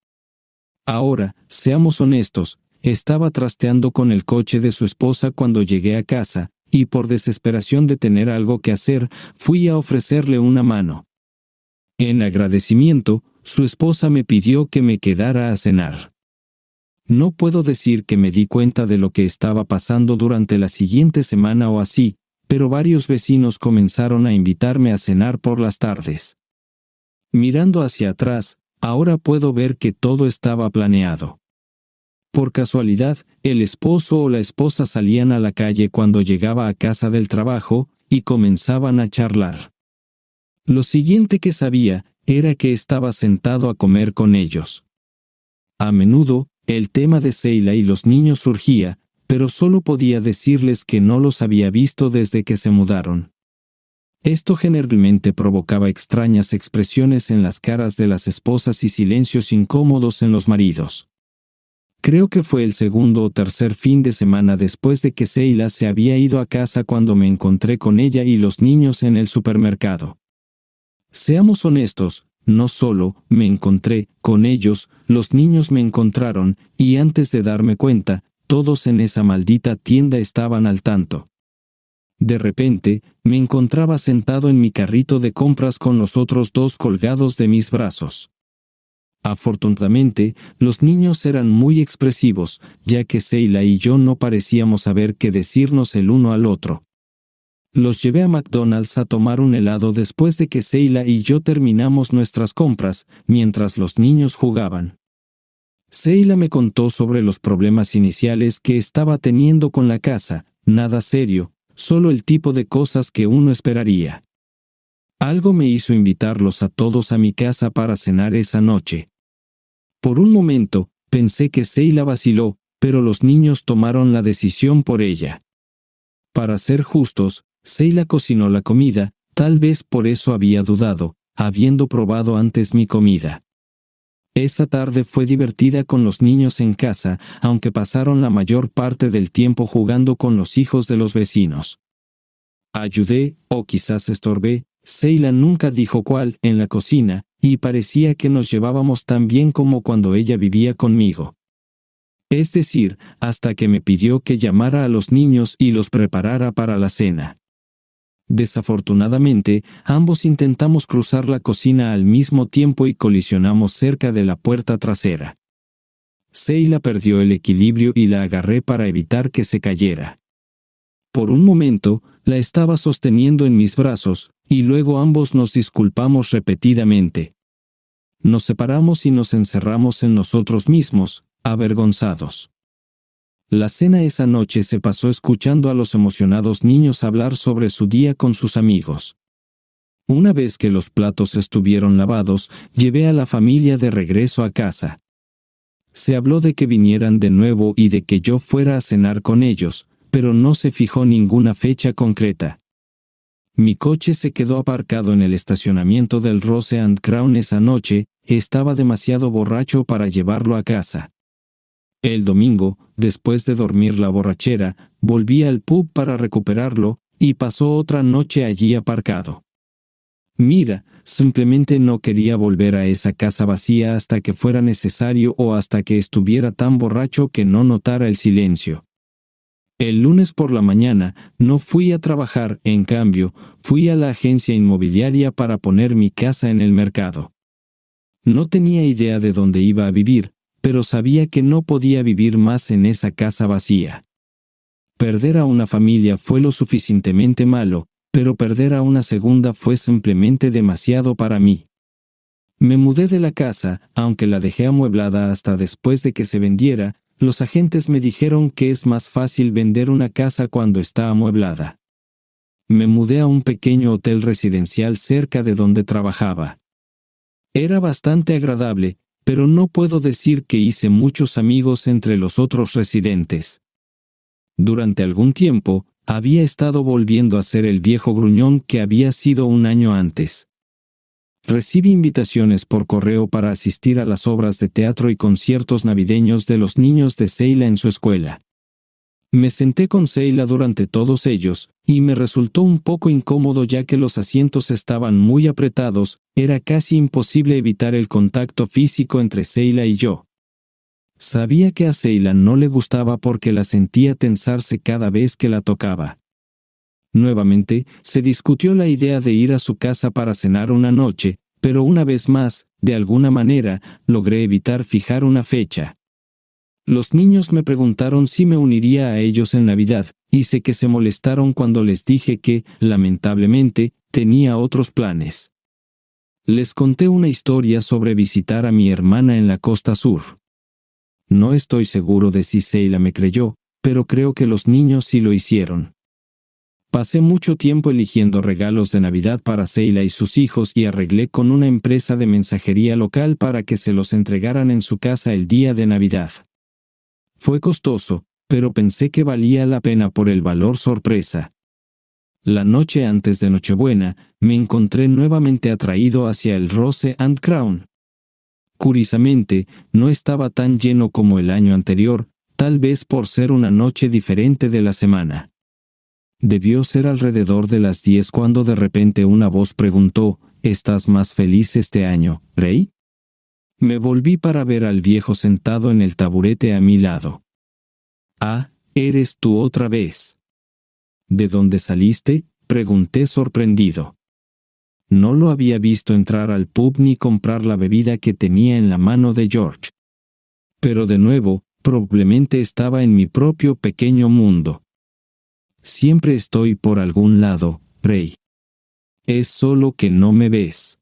Ahora, seamos honestos, estaba trasteando con el coche de su esposa cuando llegué a casa, y por desesperación de tener algo que hacer, fui a ofrecerle una mano. En agradecimiento, su esposa me pidió que me quedara a cenar. No puedo decir que me di cuenta de lo que estaba pasando durante la siguiente semana o así, pero varios vecinos comenzaron a invitarme a cenar por las tardes. Mirando hacia atrás, ahora puedo ver que todo estaba planeado. Por casualidad, el esposo o la esposa salían a la calle cuando llegaba a casa del trabajo, y comenzaban a charlar. Lo siguiente que sabía, era que estaba sentado a comer con ellos. A menudo, el tema de Seila y los niños surgía, pero solo podía decirles que no los había visto desde que se mudaron. Esto generalmente provocaba extrañas expresiones en las caras de las esposas y silencios incómodos en los maridos. Creo que fue el segundo o tercer fin de semana después de que Seila se había ido a casa cuando me encontré con ella y los niños en el supermercado. Seamos honestos, no solo me encontré con ellos, los niños me encontraron, y antes de darme cuenta, todos en esa maldita tienda estaban al tanto. De repente, me encontraba sentado en mi carrito de compras con los otros 2 colgados de mis brazos. Afortunadamente, los niños eran muy expresivos, ya que Seila y yo no parecíamos saber qué decirnos el uno al otro. Los llevé a McDonald's a tomar un helado después de que Seila y yo terminamos nuestras compras, mientras los niños jugaban. Seila me contó sobre los problemas iniciales que estaba teniendo con la casa, nada serio, solo el tipo de cosas que uno esperaría. Algo me hizo invitarlos a todos a mi casa para cenar esa noche. Por un momento, pensé que Seila vaciló, pero los niños tomaron la decisión por ella. Para ser justos, Seila cocinó la comida, tal vez por eso había dudado, habiendo probado antes mi comida. Esa tarde fue divertida con los niños en casa, aunque pasaron la mayor parte del tiempo jugando con los hijos de los vecinos. Ayudé, o quizás estorbé, Seila nunca dijo cuál, en la cocina, y parecía que nos llevábamos tan bien como cuando ella vivía conmigo. Es decir, hasta que me pidió que llamara a los niños y los preparara para la cena. Desafortunadamente, ambos intentamos cruzar la cocina al mismo tiempo y colisionamos cerca de la puerta trasera. Seila perdió el equilibrio y la agarré para evitar que se cayera. Por un momento, la estaba sosteniendo en mis brazos, y luego ambos nos disculpamos repetidamente. Nos separamos y nos encerramos en nosotros mismos, avergonzados. La cena esa noche se pasó escuchando a los emocionados niños hablar sobre su día con sus amigos. Una vez que los platos estuvieron lavados, llevé a la familia de regreso a casa. Se habló de que vinieran de nuevo y de que yo fuera a cenar con ellos, pero no se fijó ninguna fecha concreta. Mi coche se quedó aparcado en el estacionamiento del Rose and Crown esa noche, estaba demasiado borracho para llevarlo a casa. El domingo, después de dormir la borrachera, volví al pub para recuperarlo, y pasó otra noche allí aparcado. Mira, simplemente no quería volver a esa casa vacía hasta que fuera necesario o hasta que estuviera tan borracho que no notara el silencio. El lunes por la mañana no fui a trabajar, en cambio, fui a la agencia inmobiliaria para poner mi casa en el mercado. No tenía idea de dónde iba a vivir, pero sabía que no podía vivir más en esa casa vacía. Perder a una familia fue lo suficientemente malo, pero perder a una segunda fue simplemente demasiado para mí. Me mudé de la casa, aunque la dejé amueblada hasta después de que se vendiera. Los agentes me dijeron que es más fácil vender una casa cuando está amueblada. Me mudé a un pequeño hotel residencial cerca de donde trabajaba. Era bastante agradable, pero no puedo decir que hice muchos amigos entre los otros residentes. Durante algún tiempo, había estado volviendo a ser el viejo gruñón que había sido un año antes. Recibí invitaciones por correo para asistir a las obras de teatro y conciertos navideños de los niños de Seila en su escuela. Me senté con Seila durante todos ellos, y me resultó un poco incómodo ya que los asientos estaban muy apretados, era casi imposible evitar el contacto físico entre Seila y yo. Sabía que a Seila no le gustaba porque la sentía tensarse cada vez que la tocaba. Nuevamente, se discutió la idea de ir a su casa para cenar una noche, pero una vez más, de alguna manera, logré evitar fijar una fecha. Los niños me preguntaron si me uniría a ellos en Navidad, y sé que se molestaron cuando les dije que, lamentablemente, tenía otros planes. Les conté una historia sobre visitar a mi hermana en la costa sur. No estoy seguro de si Seila me creyó, pero creo que los niños sí lo hicieron. Pasé mucho tiempo eligiendo regalos de Navidad para Seila y sus hijos y arreglé con una empresa de mensajería local para que se los entregaran en su casa el día de Navidad. Fue costoso, pero pensé que valía la pena por el valor sorpresa. La noche antes de Nochebuena, me encontré nuevamente atraído hacia el Rose and Crown. Curiosamente, no estaba tan lleno como el año anterior, tal vez por ser una noche diferente de la semana. Debió ser alrededor de las 10 cuando de repente una voz preguntó, ¿estás más feliz este año, Rey? Me volví para ver al viejo sentado en el taburete a mi lado. Ah, ¿eres tú otra vez? ¿De dónde saliste?, pregunté sorprendido. No lo había visto entrar al pub ni comprar la bebida que tenía en la mano de George. Pero de nuevo, probablemente estaba en mi propio pequeño mundo. Siempre estoy por algún lado, Rey. Es solo que no me ves.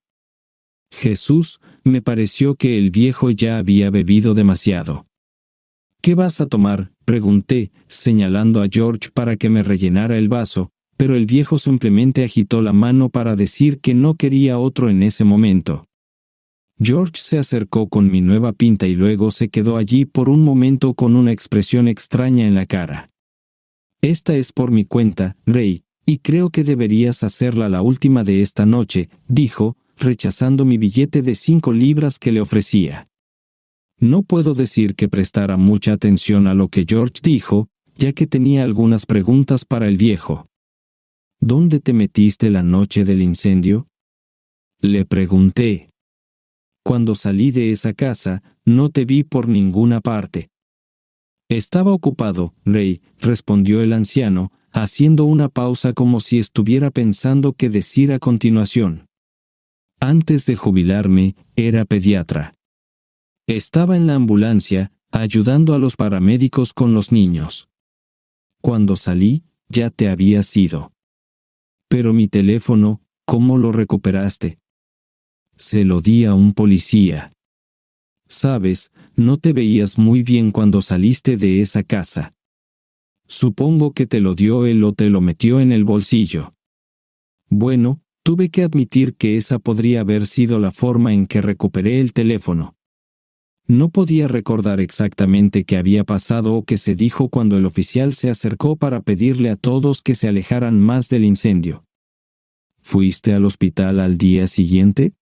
Jesús, me pareció que el viejo ya había bebido demasiado. ¿Qué vas a tomar?, pregunté, señalando a George para que me rellenara el vaso, pero el viejo simplemente agitó la mano para decir que no quería otro en ese momento. George se acercó con mi nueva pinta y luego se quedó allí por un momento con una expresión extraña en la cara. Esta es por mi cuenta, Rey, y creo que deberías hacerla la última de esta noche, dijo, rechazando mi billete de 5 libras que le ofrecía. No puedo decir que prestara mucha atención a lo que George dijo, ya que tenía algunas preguntas para el viejo. ¿Dónde te metiste la noche del incendio?, le pregunté. Cuando salí de esa casa, no te vi por ninguna parte. Estaba ocupado, Rey, respondió el anciano, haciendo una pausa como si estuviera pensando qué decir a continuación. Antes de jubilarme, era pediatra. Estaba en la ambulancia, ayudando a los paramédicos con los niños. Cuando salí, ya te habías ido. Pero mi teléfono, ¿cómo lo recuperaste? Se lo di a un policía. Sabes, no te veías muy bien cuando saliste de esa casa. Supongo que te lo dio él o te lo metió en el bolsillo. Bueno, tuve que admitir que esa podría haber sido la forma en que recuperé el teléfono. No podía recordar exactamente qué había pasado o qué se dijo cuando el oficial se acercó para pedirle a todos que se alejaran más del incendio. ¿Fuiste al hospital al día siguiente?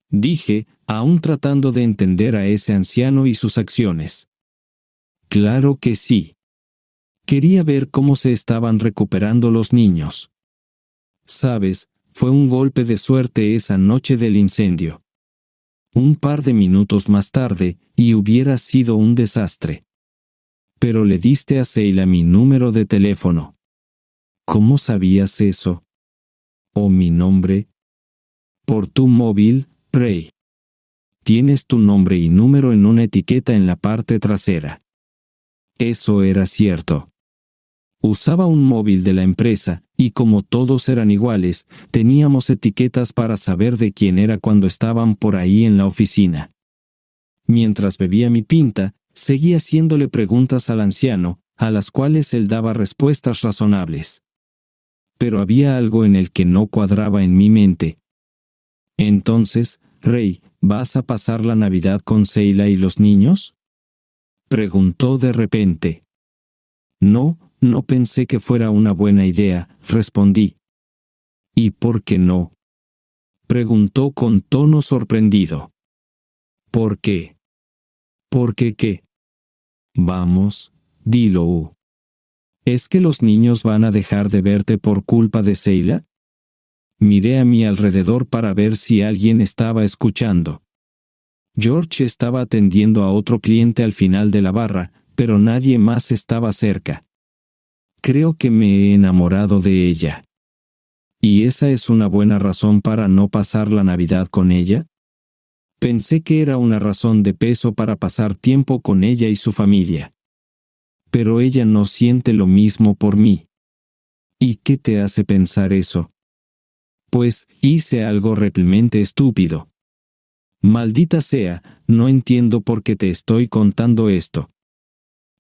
Dije, aún tratando de entender a ese anciano y sus acciones. Claro que sí. Quería ver cómo se estaban recuperando los niños. Sabes, fue un golpe de suerte esa noche del incendio. Un par de minutos más tarde, y hubiera sido un desastre. Pero le diste a Seila mi número de teléfono. ¿Cómo sabías eso? ¿O mi nombre? Por tu móvil, Ray. Tienes tu nombre y número en una etiqueta en la parte trasera. Eso era cierto. Usaba un móvil de la empresa, y como todos eran iguales, teníamos etiquetas para saber de quién era cuando estaban por ahí en la oficina. Mientras bebía mi pinta, seguía haciéndole preguntas al anciano, a las cuales él daba respuestas razonables. Pero había algo en el que no cuadraba en mi mente. Entonces, Ray, ¿vas a pasar la Navidad con Seila y los niños? Preguntó de repente. No pensé que fuera una buena idea, respondí. ¿Y por qué no? Preguntó con tono sorprendido. ¿Por qué? ¿Por qué qué? Vamos, dilo. ¿Es que los niños van a dejar de verte por culpa de Seila? Miré a mi alrededor para ver si alguien estaba escuchando. George estaba atendiendo a otro cliente al final de la barra, pero nadie más estaba cerca. Creo que me he enamorado de ella. ¿Y esa es una buena razón para no pasar la Navidad con ella? Pensé que era una razón de peso para pasar tiempo con ella y su familia. Pero ella no siente lo mismo por mí. ¿Y qué te hace pensar eso? Pues, hice algo realmente estúpido. Maldita sea, no entiendo por qué te estoy contando esto.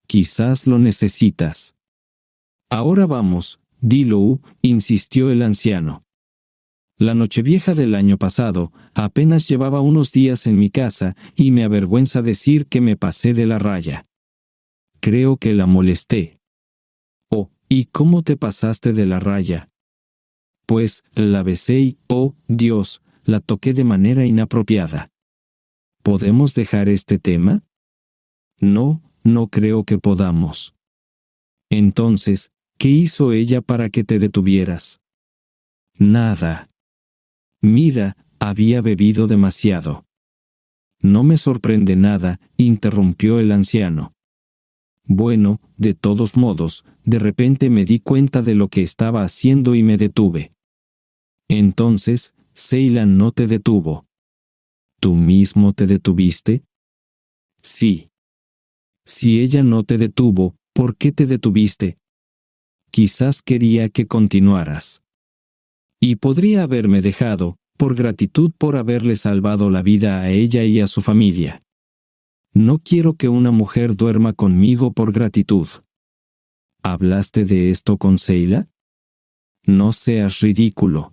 Quizás lo necesitas. Ahora vamos, dilo, insistió el anciano. La Nochevieja del año pasado, apenas llevaba unos días en mi casa, y me avergüenza decir que me pasé de la raya. Creo que la molesté. Oh, ¿y cómo te pasaste de la raya? Pues, la besé y, oh, Dios, la toqué de manera inapropiada. ¿Podemos dejar este tema? No creo que podamos. Entonces, ¿qué hizo ella para que te detuvieras? Nada. Mira, había bebido demasiado. No me sorprende nada, interrumpió el anciano. Bueno, de todos modos, de repente me di cuenta de lo que estaba haciendo y me detuve. Entonces, Seila no te detuvo. ¿Tú mismo te detuviste? Sí. Si ella no te detuvo, ¿por qué te detuviste? Quizás quería que continuaras. Y podría haberme dejado, por gratitud por haberle salvado la vida a ella y a su familia. No quiero que una mujer duerma conmigo por gratitud. ¿Hablaste de esto con Seila? No seas ridículo.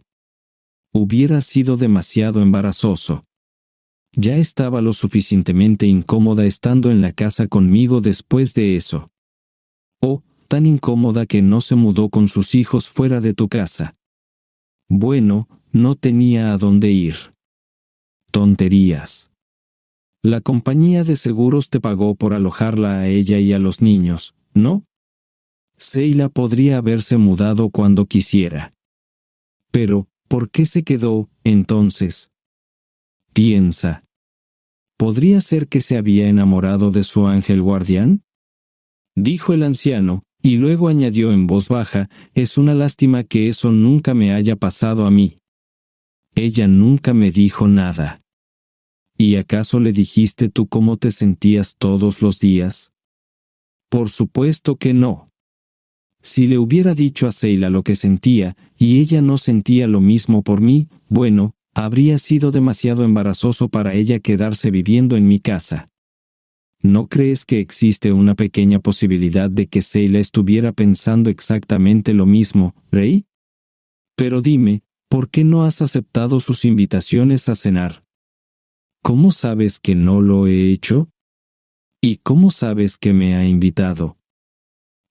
Hubiera sido demasiado embarazoso. Ya estaba lo suficientemente incómoda estando en la casa conmigo después de eso. Oh, tan incómoda que no se mudó con sus hijos fuera de tu casa. Bueno, no tenía a dónde ir. Tonterías. La compañía de seguros te pagó por alojarla a ella y a los niños, ¿no? Seila podría haberse mudado cuando quisiera. Pero, ¿por qué se quedó, entonces? Piensa. ¿Podría ser que se había enamorado de su ángel guardián? Dijo el anciano, y luego añadió en voz baja, es una lástima que eso nunca me haya pasado a mí. Ella nunca me dijo nada. ¿Y acaso le dijiste tú cómo te sentías todos los días? Por supuesto que no. Si le hubiera dicho a Seila lo que sentía, y ella no sentía lo mismo por mí, bueno, habría sido demasiado embarazoso para ella quedarse viviendo en mi casa. ¿No crees que existe una pequeña posibilidad de que Seila estuviera pensando exactamente lo mismo, Rey? Pero dime, ¿por qué no has aceptado sus invitaciones a cenar? ¿Cómo sabes que no lo he hecho? ¿Y cómo sabes que me ha invitado?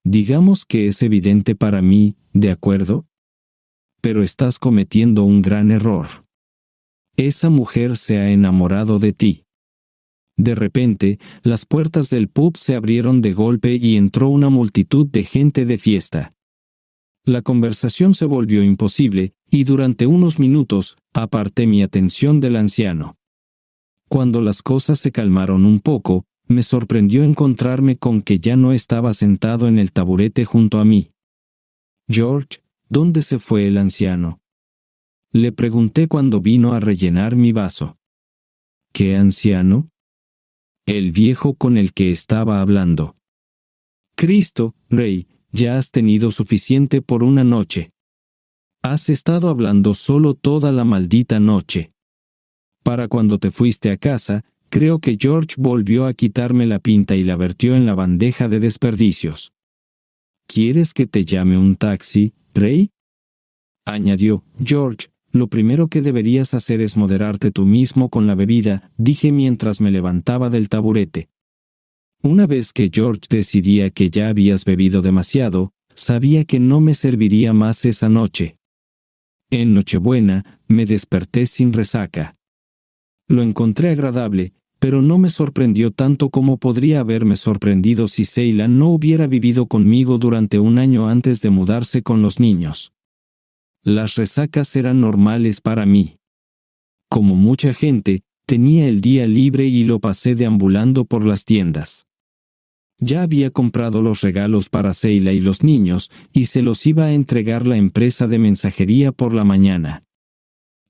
Digamos que es evidente para mí, ¿de acuerdo? Pero estás cometiendo un gran error. Esa mujer se ha enamorado de ti. De repente, las puertas del pub se abrieron de golpe y entró una multitud de gente de fiesta. La conversación se volvió imposible, y durante unos minutos, aparté mi atención del anciano. Cuando las cosas se calmaron un poco, me sorprendió encontrarme con que ya no estaba sentado en el taburete junto a mí. George, ¿dónde se fue el anciano? Le pregunté cuando vino a rellenar mi vaso. ¿Qué anciano? El viejo con el que estaba hablando. Cristo, Rey, ya has tenido suficiente por una noche. Has estado hablando solo toda la maldita noche. Para cuando te fuiste a casa, creo que George volvió a quitarme la pinta y la vertió en la bandeja de desperdicios. ¿Quieres que te llame un taxi, Rey? Añadió, George, lo primero que deberías hacer es moderarte tú mismo con la bebida, dije mientras me levantaba del taburete. Una vez que George decidía que ya habías bebido demasiado, sabía que no me serviría más esa noche. En Nochebuena, me desperté sin resaca. Lo encontré agradable, pero no me sorprendió tanto como podría haberme sorprendido si Seila no hubiera vivido conmigo durante un año antes de mudarse con los niños. Las resacas eran normales para mí. Como mucha gente, tenía el día libre y lo pasé deambulando por las tiendas. Ya había comprado los regalos para Seila y los niños, y se los iba a entregar la empresa de mensajería por la mañana.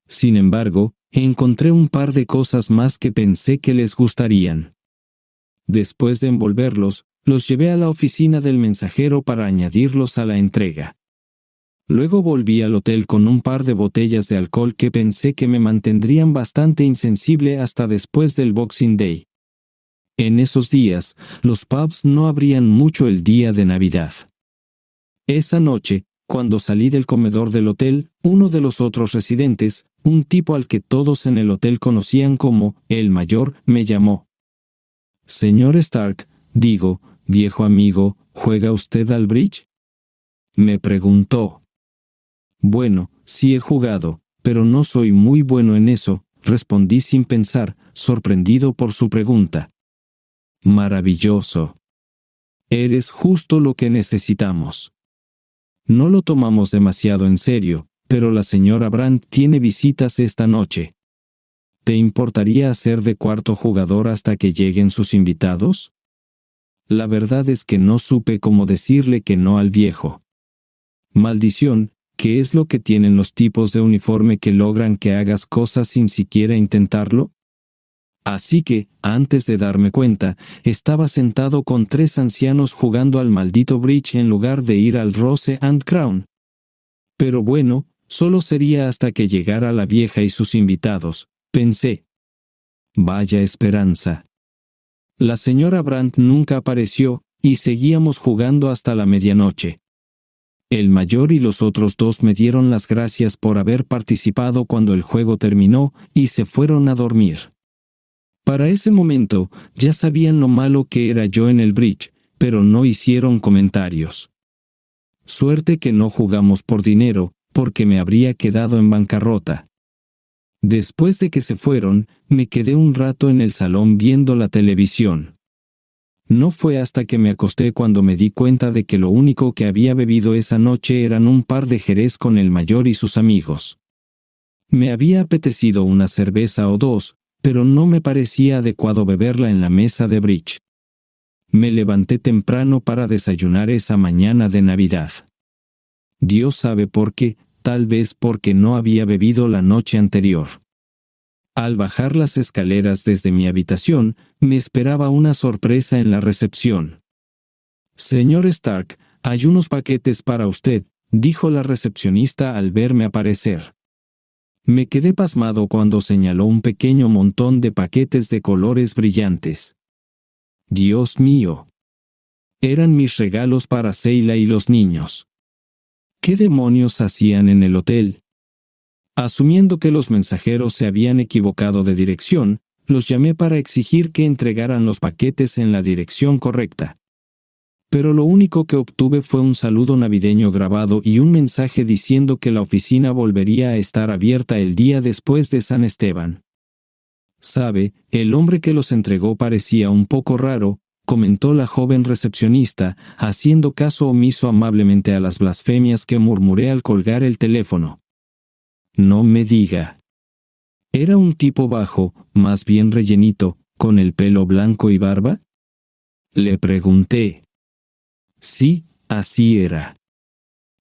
Sin embargo, encontré un par de cosas más que pensé que les gustarían. Después de envolverlos, los llevé a la oficina del mensajero para añadirlos a la entrega. Luego volví al hotel con un par de botellas de alcohol que pensé que me mantendrían bastante insensible hasta después del Boxing Day. En esos días, los pubs no abrían mucho el día de Navidad. Esa noche, cuando salí del comedor del hotel, uno de los otros residentes, un tipo al que todos en el hotel conocían como el mayor, me llamó. Señor Stark, digo, viejo amigo, ¿juega usted al bridge? Me preguntó. Bueno, sí he jugado, pero no soy muy bueno en eso, respondí sin pensar, sorprendido por su pregunta. Maravilloso. Eres justo lo que necesitamos. No lo tomamos demasiado en serio, pero la señora Brandt tiene visitas esta noche. ¿Te importaría hacer de cuarto jugador hasta que lleguen sus invitados? La verdad es que no supe cómo decirle que no al viejo. Maldición, ¿qué es lo que tienen los tipos de uniforme que logran que hagas cosas sin siquiera intentarlo? Así que, antes de darme cuenta, estaba sentado con 3 ancianos jugando al maldito bridge en lugar de ir al Rose and Crown. Pero bueno, solo sería hasta que llegara la vieja y sus invitados, pensé. Vaya esperanza. La señora Brandt nunca apareció, y seguíamos jugando hasta la medianoche. El mayor y los otros 2 me dieron las gracias por haber participado cuando el juego terminó, y se fueron a dormir. Para ese momento, ya sabían lo malo que era yo en el bridge, pero no hicieron comentarios. Suerte que no jugamos por dinero, porque me habría quedado en bancarrota. Después de que se fueron, me quedé un rato en el salón viendo la televisión. No fue hasta que me acosté cuando me di cuenta de que lo único que había bebido esa noche eran un par de jerez con el mayor y sus amigos. Me había apetecido una cerveza o 2, pero no me parecía adecuado beberla en la mesa de bridge. me levanté temprano para desayunar esa mañana de Navidad. Dios sabe por qué, tal vez porque no había bebido la noche anterior. Al bajar las escaleras desde mi habitación, me esperaba una sorpresa en la recepción. «Señor Stark, hay unos paquetes para usted», dijo la recepcionista al verme aparecer. Me quedé pasmado cuando señaló un pequeño montón de paquetes de colores brillantes. Dios mío. Eran mis regalos para Seila y los niños. ¿Qué demonios hacían en el hotel? Asumiendo que los mensajeros se habían equivocado de dirección, los llamé para exigir que entregaran los paquetes en la dirección correcta. Pero lo único que obtuve fue un saludo navideño grabado y un mensaje diciendo que la oficina volvería a estar abierta el día después de San Esteban. «Sabe, el hombre que los entregó parecía un poco raro», comentó la joven recepcionista, haciendo caso omiso amablemente a las blasfemias que murmuré al colgar el teléfono. «No me diga». ¿Era un tipo bajo, más bien rellenito, con el pelo blanco y barba? Le pregunté. Sí, así era.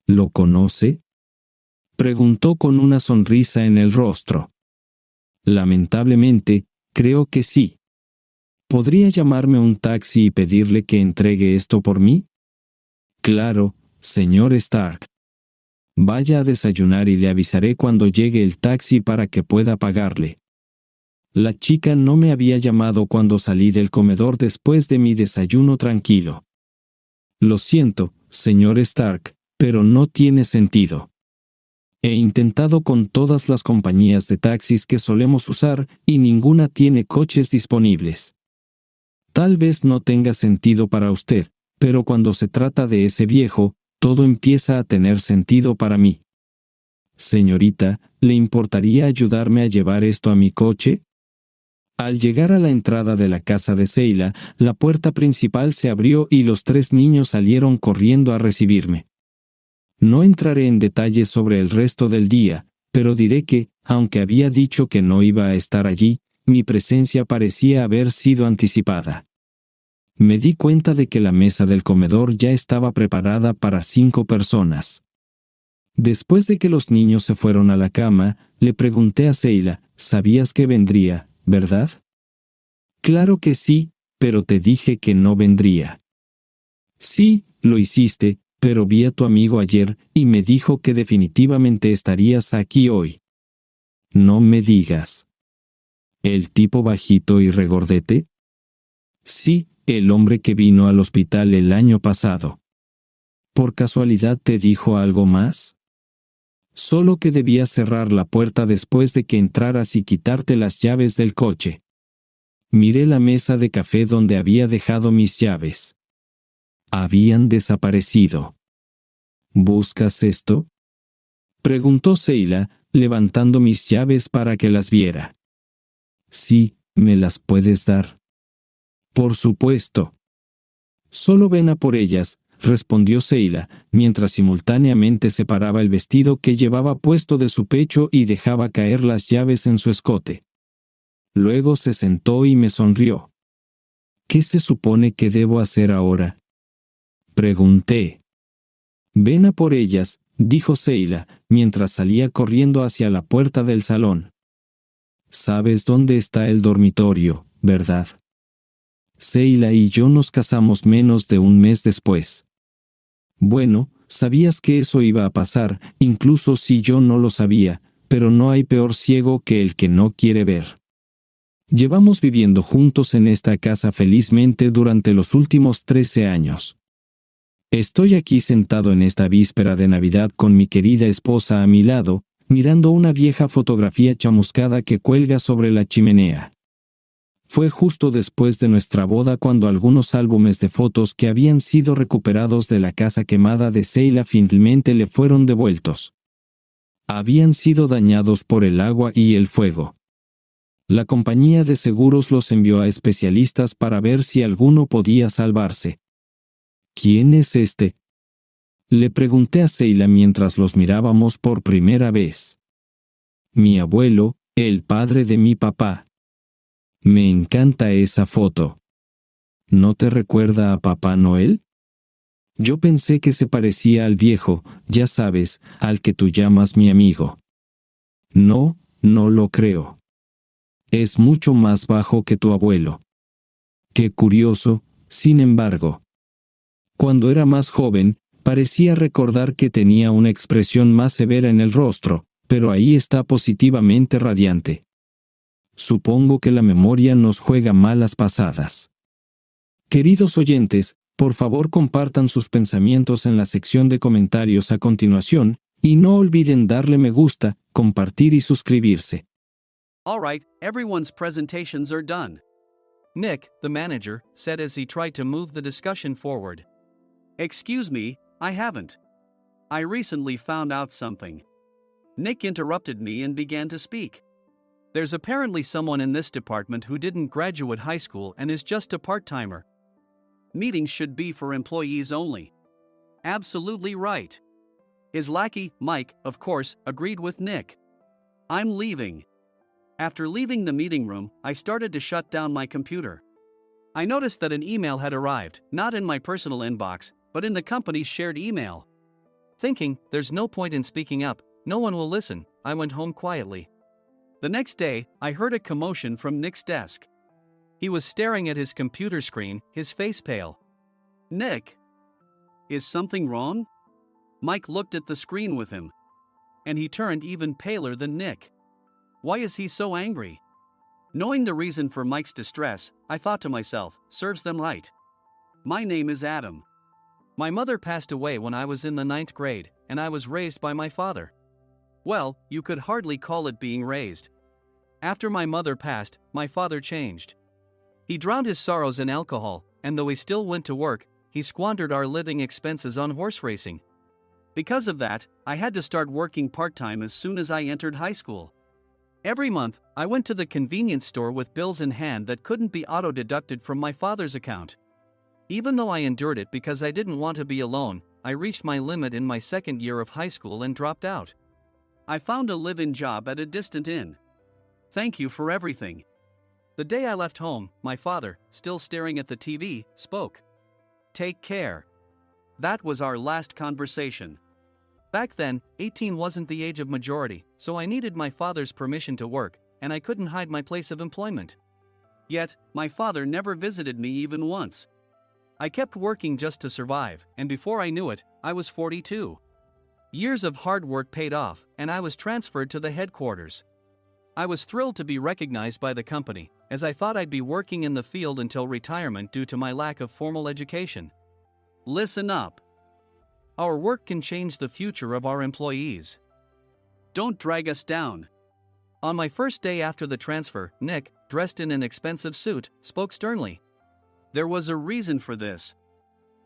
¿Lo conoce? Preguntó con una sonrisa en el rostro. Lamentablemente, creo que sí. ¿Podría llamarme un taxi y pedirle que entregue esto por mí? Claro, señor Stark. Vaya a desayunar y le avisaré cuando llegue el taxi para que pueda pagarle. La chica no me había llamado cuando salí del comedor después de mi desayuno tranquilo. Lo siento, señor Stark, pero no tiene sentido. He intentado con todas las compañías de taxis que solemos usar y ninguna tiene coches disponibles. Tal vez no tenga sentido para usted, pero cuando se trata de ese viejo, todo empieza a tener sentido para mí. Señorita, ¿le importaría ayudarme a llevar esto a mi coche? Al llegar a la entrada de la casa de Seila, la puerta principal se abrió y los 3 niños salieron corriendo a recibirme. No entraré en detalles sobre el resto del día, pero diré que, aunque había dicho que no iba a estar allí, mi presencia parecía haber sido anticipada. Me di cuenta de que la mesa del comedor ya estaba preparada para 5 personas. Después de que los niños se fueron a la cama, le pregunté a Seila, ¿sabías que vendría, verdad? Claro que sí, pero te dije que no vendría. Sí, lo hiciste, pero vi a tu amigo ayer y me dijo que definitivamente estarías aquí hoy. No me digas. ¿El tipo bajito y regordete? Sí, el hombre que vino al hospital el año pasado. ¿Por casualidad te dijo algo más? Solo que debías cerrar la puerta después de que entraras y quitarte las llaves del coche. Miré la mesa de café donde había dejado mis llaves. Habían desaparecido. ¿Buscas esto? Preguntó Seila, levantando mis llaves para que las viera. Sí, ¿me las puedes dar? Por supuesto. Solo ven a por ellas, respondió Seila, mientras simultáneamente separaba el vestido que llevaba puesto de su pecho y dejaba caer las llaves en su escote. Luego se sentó y me sonrió. ¿Qué se supone que debo hacer ahora? Pregunté. Ven a por ellas, dijo Seila, mientras salía corriendo hacia la puerta del salón. Sabes dónde está el dormitorio, ¿verdad? Seila y yo nos casamos menos de un mes después. Bueno, sabías que eso iba a pasar, incluso si yo no lo sabía, pero no hay peor ciego que el que no quiere ver. Llevamos viviendo juntos en esta casa felizmente durante los últimos 13 años. Estoy aquí sentado en esta víspera de Navidad con mi querida esposa a mi lado, mirando una vieja fotografía chamuscada que cuelga sobre la chimenea. Fue justo después de nuestra boda cuando algunos álbumes de fotos que habían sido recuperados de la casa quemada de Seila finalmente le fueron devueltos. Habían sido dañados por el agua y el fuego. La compañía de seguros los envió a especialistas para ver si alguno podía salvarse. ¿Quién es este? Le pregunté a Seila mientras los mirábamos por primera vez. Mi abuelo, el padre de mi papá. Me encanta esa foto. ¿No te recuerda a Papá Noel? Yo pensé que se parecía al viejo, ya sabes, al que tú llamas mi amigo. No, no lo creo. Es mucho más bajo que tu abuelo. Qué curioso, sin embargo. Cuando era más joven, parecía recordar que tenía una expresión más severa en el rostro, pero ahí está positivamente radiante. Supongo que la memoria nos juega malas pasadas. Queridos oyentes, por favor compartan sus pensamientos en la sección de comentarios a continuación, y no olviden darle me gusta, compartir y suscribirse. All right, everyone's presentations are done. Nick, the manager, said as he tried to move the discussion forward. Excuse me, I haven't. I recently found out something. Nick interrupted me and began to speak. There's apparently someone in this department who didn't graduate high school and is just a part-timer. Meetings should be for employees only. Absolutely right. His lackey, Mike, of course, agreed with Nick. I'm leaving. After leaving the meeting room, I started to shut down my computer. I noticed that an email had arrived, not in my personal inbox, but in the company's shared email. Thinking, there's no point in speaking up, no one will listen, I went home quietly. The next day, I heard a commotion from Nick's desk. He was staring at his computer screen, his face pale. Nick? Is something wrong? Mike looked at the screen with him. And he turned even paler than Nick. Why is he so angry? Knowing the reason for Mike's distress, I thought to myself, serves them right. My name is Adam. My mother passed away when I was in the 9th grade, and I was raised by my father. Well, you could hardly call it being raised. After my mother passed, my father changed. He drowned his sorrows in alcohol, and though he still went to work, he squandered our living expenses on horse racing. Because of that, I had to start working part-time as soon as I entered high school. Every month, I went to the convenience store with bills in hand that couldn't be auto-deducted from my father's account. Even though I endured it because I didn't want to be alone, I reached my limit in my second year of high school and dropped out. I found a live-in job at a distant inn. Thank you for everything. The day I left home, my father, still staring at the TV, spoke. Take care. That was our last conversation. Back then, 18 wasn't the age of majority, so I needed my father's permission to work, and I couldn't hide my place of employment. Yet, my father never visited me even once. I kept working just to survive, and before I knew it, I was 42. Years of hard work paid off, and I was transferred to the headquarters. I was thrilled to be recognized by the company, as I thought I'd be working in the field until retirement due to my lack of formal education. Listen up. Our work can change the future of our employees. Don't drag us down. On my first day after the transfer, Nick, dressed in an expensive suit, spoke sternly. There was a reason for this.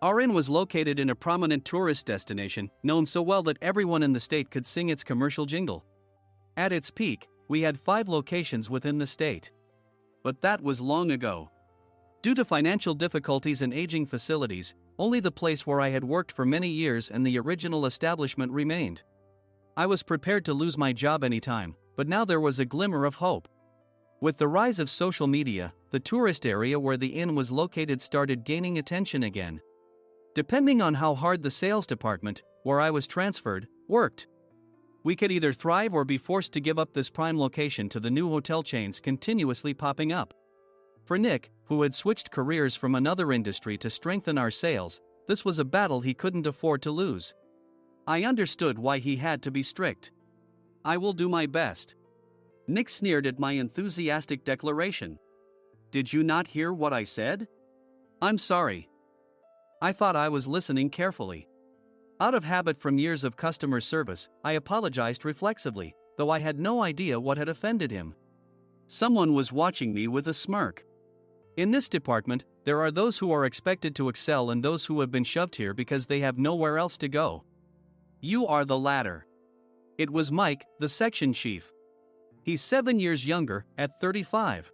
Our inn was located in a prominent tourist destination, known so well that everyone in the state could sing its commercial jingle. At its peak, we had 5 locations within the state. But that was long ago. Due to financial difficulties and aging facilities, only the place where I had worked for many years and the original establishment remained. I was prepared to lose my job anytime, but now there was a glimmer of hope. With the rise of social media, the tourist area where the inn was located started gaining attention again. Depending on how hard the sales department, where I was transferred, worked, we could either thrive or be forced to give up this prime location to the new hotel chains continuously popping up. For Nick, who had switched careers from another industry to strengthen our sales, this was a battle he couldn't afford to lose. I understood why he had to be strict. I will do my best. Nick sneered at my enthusiastic declaration. Did you not hear what I said? I'm sorry. I thought I was listening carefully. Out of habit from years of customer service, I apologized reflexively, though I had no idea what had offended him. Someone was watching me with a smirk. In this department, there are those who are expected to excel and those who have been shoved here because they have nowhere else to go. You are the latter. It was Mike, the section chief. He's 7 years younger, at 35.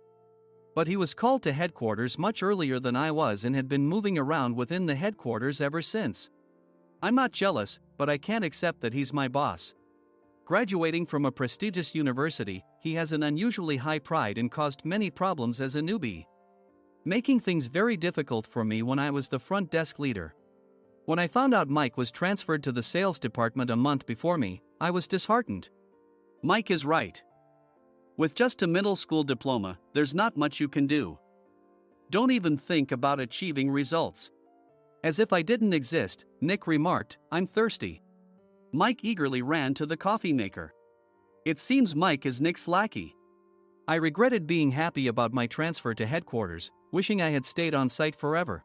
But he was called to headquarters much earlier than I was and had been moving around within the headquarters ever since. I'm not jealous, but I can't accept that he's my boss. Graduating from a prestigious university, he has an unusually high pride and caused many problems as a newbie. making things very difficult for me when I was the front desk leader. When I found out Mike was transferred to the sales department a month before me, I was disheartened. Mike is right. With just a middle school diploma, there's not much you can do. Don't even think about achieving results. As if I didn't exist, Nick remarked, "I'm thirsty." Mike eagerly ran to the coffee maker. It seems Mike is Nick's lackey. I regretted being happy about my transfer to headquarters, wishing I had stayed on site forever.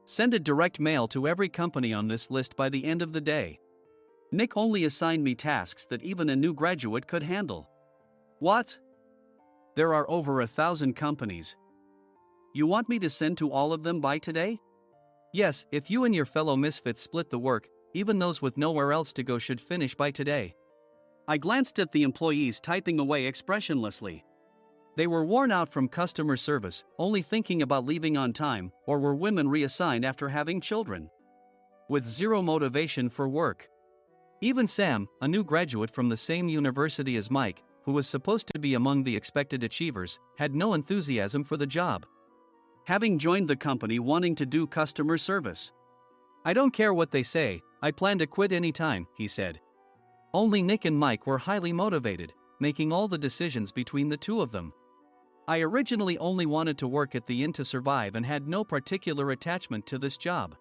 Send a direct mail to every company on this list by the end of the day. Nick only assigned me tasks that even a new graduate could handle. What? There are over 1,000 companies. You want me to send to all of them by today? Yes, if you and your fellow misfits split the work, even those with nowhere else to go should finish by today. I glanced at the employees typing away expressionlessly. They were worn out from customer service, only thinking about leaving on time, or were women reassigned after having children. With zero motivation for work. Even Sam, a new graduate from the same university as Mike, who was supposed to be among the expected achievers, had no enthusiasm for the job. Having joined the company wanting to do customer service. "I don't care what they say, I plan to quit any time," he said. Only Nick and Mike were highly motivated, making all the decisions between the two of them. I originally only wanted to work at the inn to survive and had no particular attachment to this job.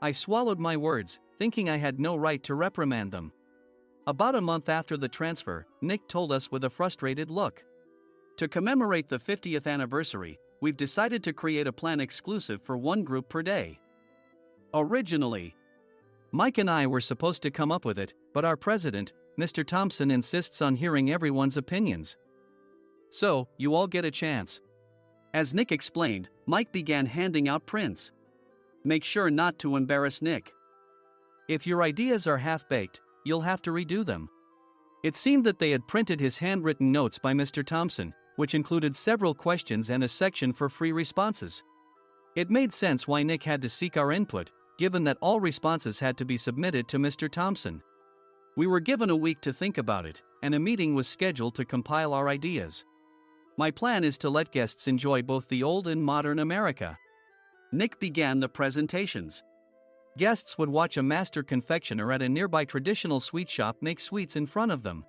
I swallowed my words, thinking I had no right to reprimand them. About a month after the transfer, Nick told us with a frustrated look. "To commemorate the 50th anniversary, we've decided to create a plan exclusive for one group per day." Originally, Mike and I were supposed to come up with it, but our president, Mr. Thompson, insists on hearing everyone's opinions. "So, you all get a chance." As Nick explained, Mike began handing out prints. "Make sure not to embarrass Nick. If your ideas are half-baked, you'll have to redo them." It seemed that they had printed his handwritten notes by Mr. Thompson, which included several questions and a section for free responses. It made sense why Nick had to seek our input, given that all responses had to be submitted to Mr. Thompson. We were given a week to think about it, and a meeting was scheduled to compile our ideas. My plan is to let guests enjoy both the old and modern America. Nick began the presentations. Guests would watch a master confectioner at a nearby traditional sweet shop make sweets in front of them.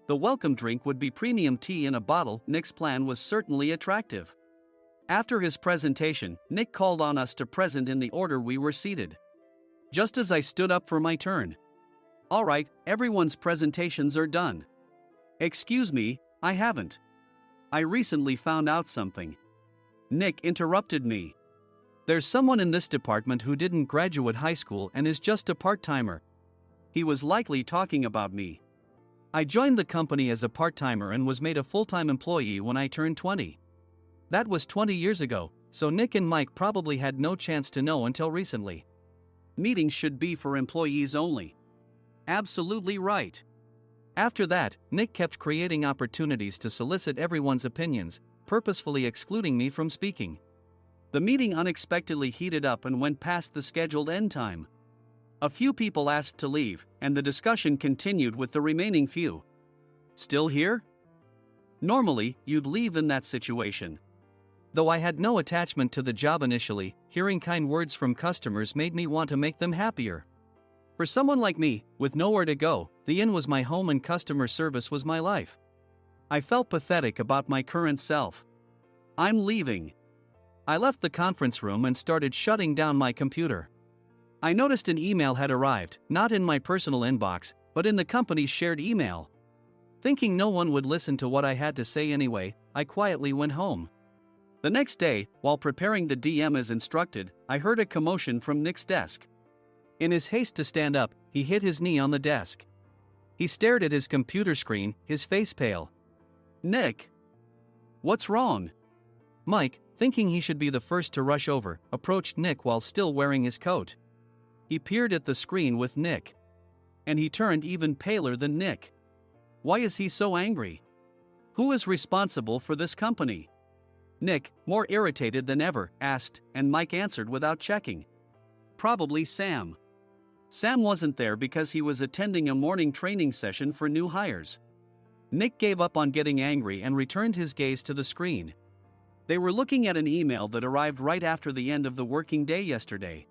The welcome drink would be premium tea in a bottle. Nick's plan was certainly attractive. After his presentation, Nick called on us to present in the order we were seated. Just as I stood up for my turn. "All right, everyone's presentations are done." "Excuse me, I haven't. I recently found out something." Nick interrupted me. "There's someone in this department who didn't graduate high school and is just a part-timer." He was likely talking about me. I joined the company as a part-timer and was made a full-time employee when I turned 20. That was 20 years ago, so Nick and Mike probably had no chance to know until recently. Meetings should be for employees only. Absolutely right. After that, Nick kept creating opportunities to solicit everyone's opinions, purposefully excluding me from speaking. The meeting unexpectedly heated up and went past the scheduled end time. A few people asked to leave, and the discussion continued with the remaining few. "Still here?" Normally, you'd leave in that situation. Though I had no attachment to the job initially, hearing kind words from customers made me want to make them happier. For someone like me, with nowhere to go, the inn was my home and customer service was my life. I felt pathetic about my current self. "I'm leaving." I left the conference room and started shutting down my computer. I noticed an email had arrived, not in my personal inbox, but in the company's shared email. Thinking no one would listen to what I had to say anyway, I quietly went home. The next day, while preparing the DM as instructed, I heard a commotion from Nick's desk. In his haste to stand up, he hit his knee on the desk. He stared at his computer screen, his face pale. "Nick! What's wrong?" Mike, thinking he should be the first to rush over, approached Nick while still wearing his coat. He peered at the screen with Nick. And he turned even paler than Nick. Why is he so angry? Who is responsible for this company? Nick, more irritated than ever, asked, and Mike answered without checking. Probably Sam. Sam wasn't there because he was attending a morning training session for new hires. Nick gave up on getting angry and returned his gaze to the screen. They were looking at an email that arrived right after the end of the working day yesterday.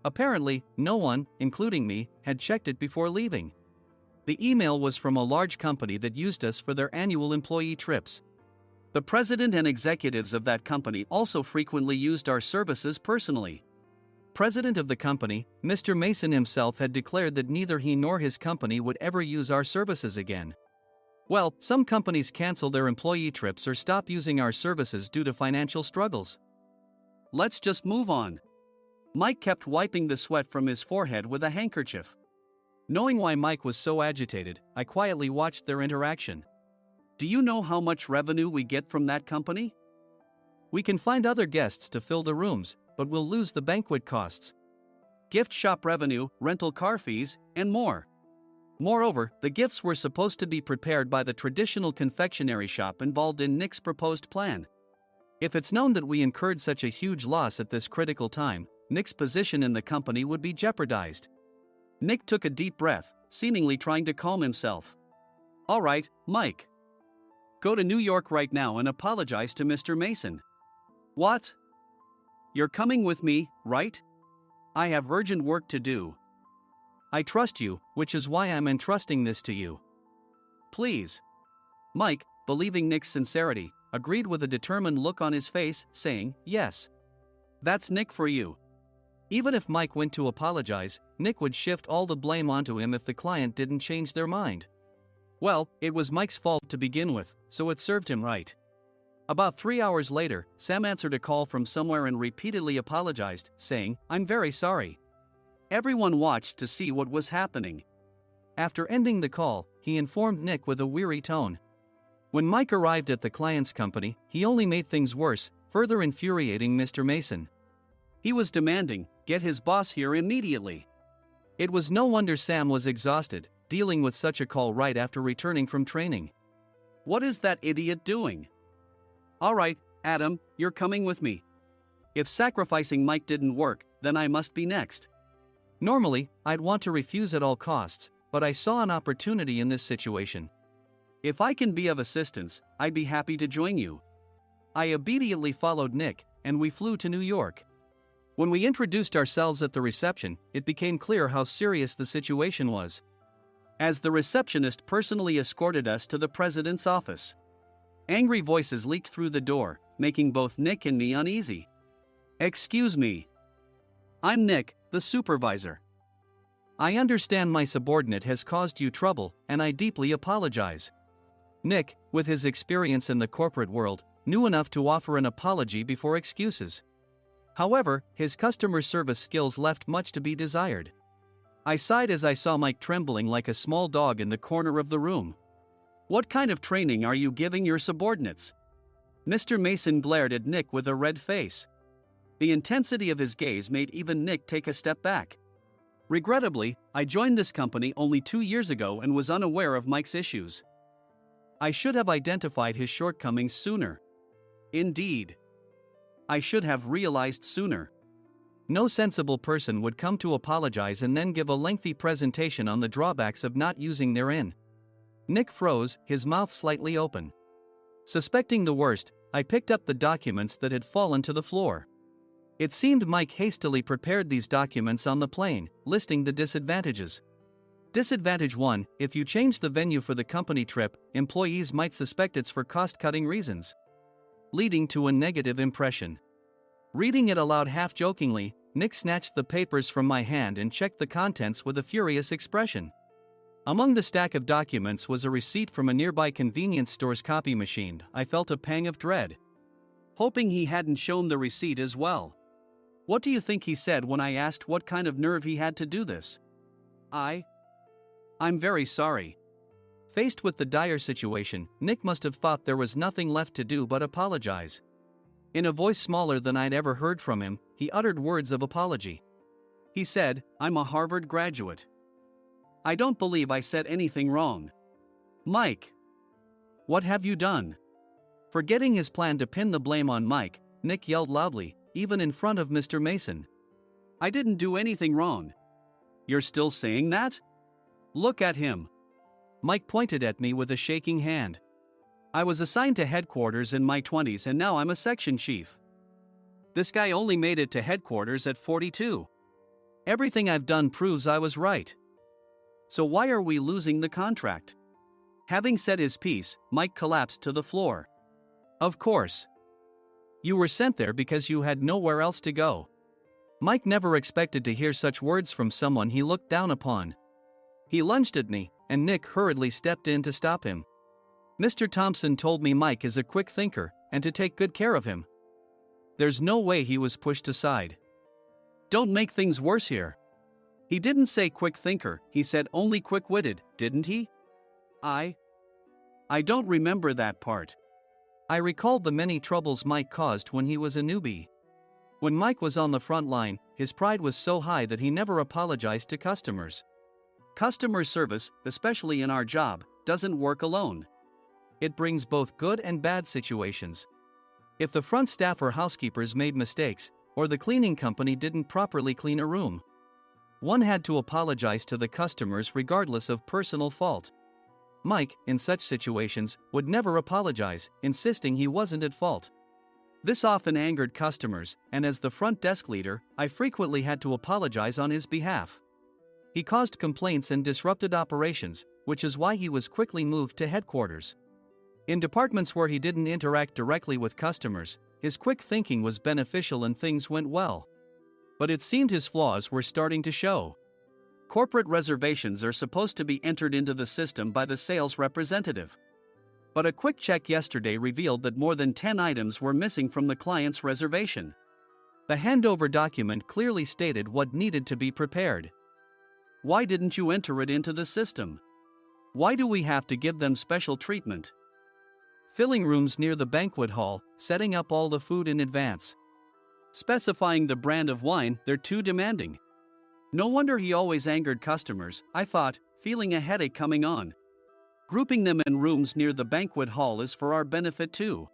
Apparently, no one, including me, had checked it before leaving. The email was from a large company that used us for their annual employee trips. The president and executives of that company also frequently used our services personally. President of the company, Mr. Mason himself, had declared that neither he nor his company would ever use our services again. Well, some companies cancel their employee trips or stop using our services due to financial struggles. Let's just move on. Mike kept wiping the sweat from his forehead with a handkerchief. Knowing why Mike was so agitated, I quietly watched their interaction. Do you know how much revenue we get from that company? We can find other guests to fill the rooms, but we'll lose the banquet costs, gift shop revenue, rental car fees, and more. Moreover, the gifts were supposed to be prepared by the traditional confectionery shop involved in Nick's proposed plan. If it's known that we incurred such a huge loss at this critical time, Nick's position in the company would be jeopardized. Nick took a deep breath, seemingly trying to calm himself. All right, Mike. Go to New York right now and apologize to Mr. Mason. What? You're coming with me, right? I have urgent work to do. I trust you, which is why I'm entrusting this to you. Please. Mike, believing Nick's sincerity, agreed with a determined look on his face, saying, yes. That's Nick for you. Even if Mike went to apologize, Nick would shift all the blame onto him if the client didn't change their mind. Well, it was Mike's fault to begin with, so it served him right. About 3 hours later, Sam answered a call from somewhere and repeatedly apologized, saying, I'm very sorry. Everyone watched to see what was happening. After ending the call, he informed Nick with a weary tone. When Mike arrived at the client's company, he only made things worse, further infuriating Mr. Mason. He was demanding, get his boss here immediately. It was no wonder Sam was exhausted, dealing with such a call right after returning from training. What is that idiot doing? All right, Adam, you're coming with me. If sacrificing Mike didn't work, then I must be next. Normally, I'd want to refuse at all costs, but I saw an opportunity in this situation. If I can be of assistance, I'd be happy to join you. I obediently followed Nick, and we flew to New York. When we introduced ourselves at the reception, it became clear how serious the situation was, as the receptionist personally escorted us to the president's office. Angry voices leaked through the door, making both Nick and me uneasy. Excuse me. I'm Nick, the supervisor. I understand my subordinate has caused you trouble, and I deeply apologize. Nick, with his experience in the corporate world, knew enough to offer an apology before excuses. However, his customer service skills left much to be desired. I sighed as I saw Mike trembling like a small dog in the corner of the room. What kind of training are you giving your subordinates? Mr. Mason glared at Nick with a red face. The intensity of his gaze made even Nick take a step back. Regrettably, I joined this company only 2 years ago and was unaware of Mike's issues. I should have identified his shortcomings sooner. Indeed. I should have realized sooner. No sensible person would come to apologize and then give a lengthy presentation on the drawbacks of not using their in. Nick froze, his mouth slightly open. Suspecting the worst, I picked up the documents that had fallen to the floor. It seemed Mike hastily prepared these documents on the plane, listing the disadvantages. Disadvantage 1: if you change the venue for the company trip, employees might suspect it's for cost-cutting reasons, leading to a negative impression. Reading it aloud half-jokingly, Nick snatched the papers from my hand and checked the contents with a furious expression. Among the stack of documents was a receipt from a nearby convenience store's copy machine. I felt a pang of dread, hoping he hadn't shown the receipt as well. What do you think he said when I asked what kind of nerve he had to do this? I'm very sorry. Faced with the dire situation, Nick must have thought there was nothing left to do but apologize. In a voice smaller than I'd ever heard from him, he uttered words of apology. He said, I'm a Harvard graduate. I don't believe I said anything wrong. Mike, what have you done? Forgetting his plan to pin the blame on Mike, Nick yelled loudly, even in front of Mr. Mason. I didn't do anything wrong. You're still saying that? Look at him. Mike pointed at me with a shaking hand. I was assigned to headquarters in my 20s and now I'm a section chief. This guy only made it to headquarters at 42. Everything I've done proves I was right. So why are we losing the contract? Having said his piece, Mike collapsed to the floor. Of course. You were sent there because you had nowhere else to go. Mike never expected to hear such words from someone he looked down upon. He lunged at me, and Nick hurriedly stepped in to stop him. Mr. Thompson told me Mike is a quick thinker, and to take good care of him. There's no way he was pushed aside. Don't make things worse here. He didn't say quick thinker, he said only quick-witted, didn't he? I don't remember that part. I recalled the many troubles Mike caused when he was a newbie. When Mike was on the front line, his pride was so high that he never apologized to customers. Customer service, especially in our job, doesn't work alone. It brings both good and bad situations. If the front staff or housekeepers made mistakes, or the cleaning company didn't properly clean a room, one had to apologize to the customers regardless of personal fault. Mike, in such situations, would never apologize, insisting he wasn't at fault. This often angered customers, and as the front desk leader, I frequently had to apologize on his behalf. He caused complaints and disrupted operations, which is why he was quickly moved to headquarters. In departments where he didn't interact directly with customers, his quick thinking was beneficial and things went well. But it seemed his flaws were starting to show. Corporate reservations are supposed to be entered into the system by the sales representative. But a quick check yesterday revealed that more than 10 items were missing from the client's reservation. The handover document clearly stated what needed to be prepared. Why didn't you enter it into the system? Why do we have to give them special treatment? Filling rooms near the banquet hall, setting up all the food in advance. Specifying the brand of wine, they're too demanding. No wonder he always angered customers, I thought, feeling a headache coming on. Grouping them in rooms near the banquet hall is for our benefit too.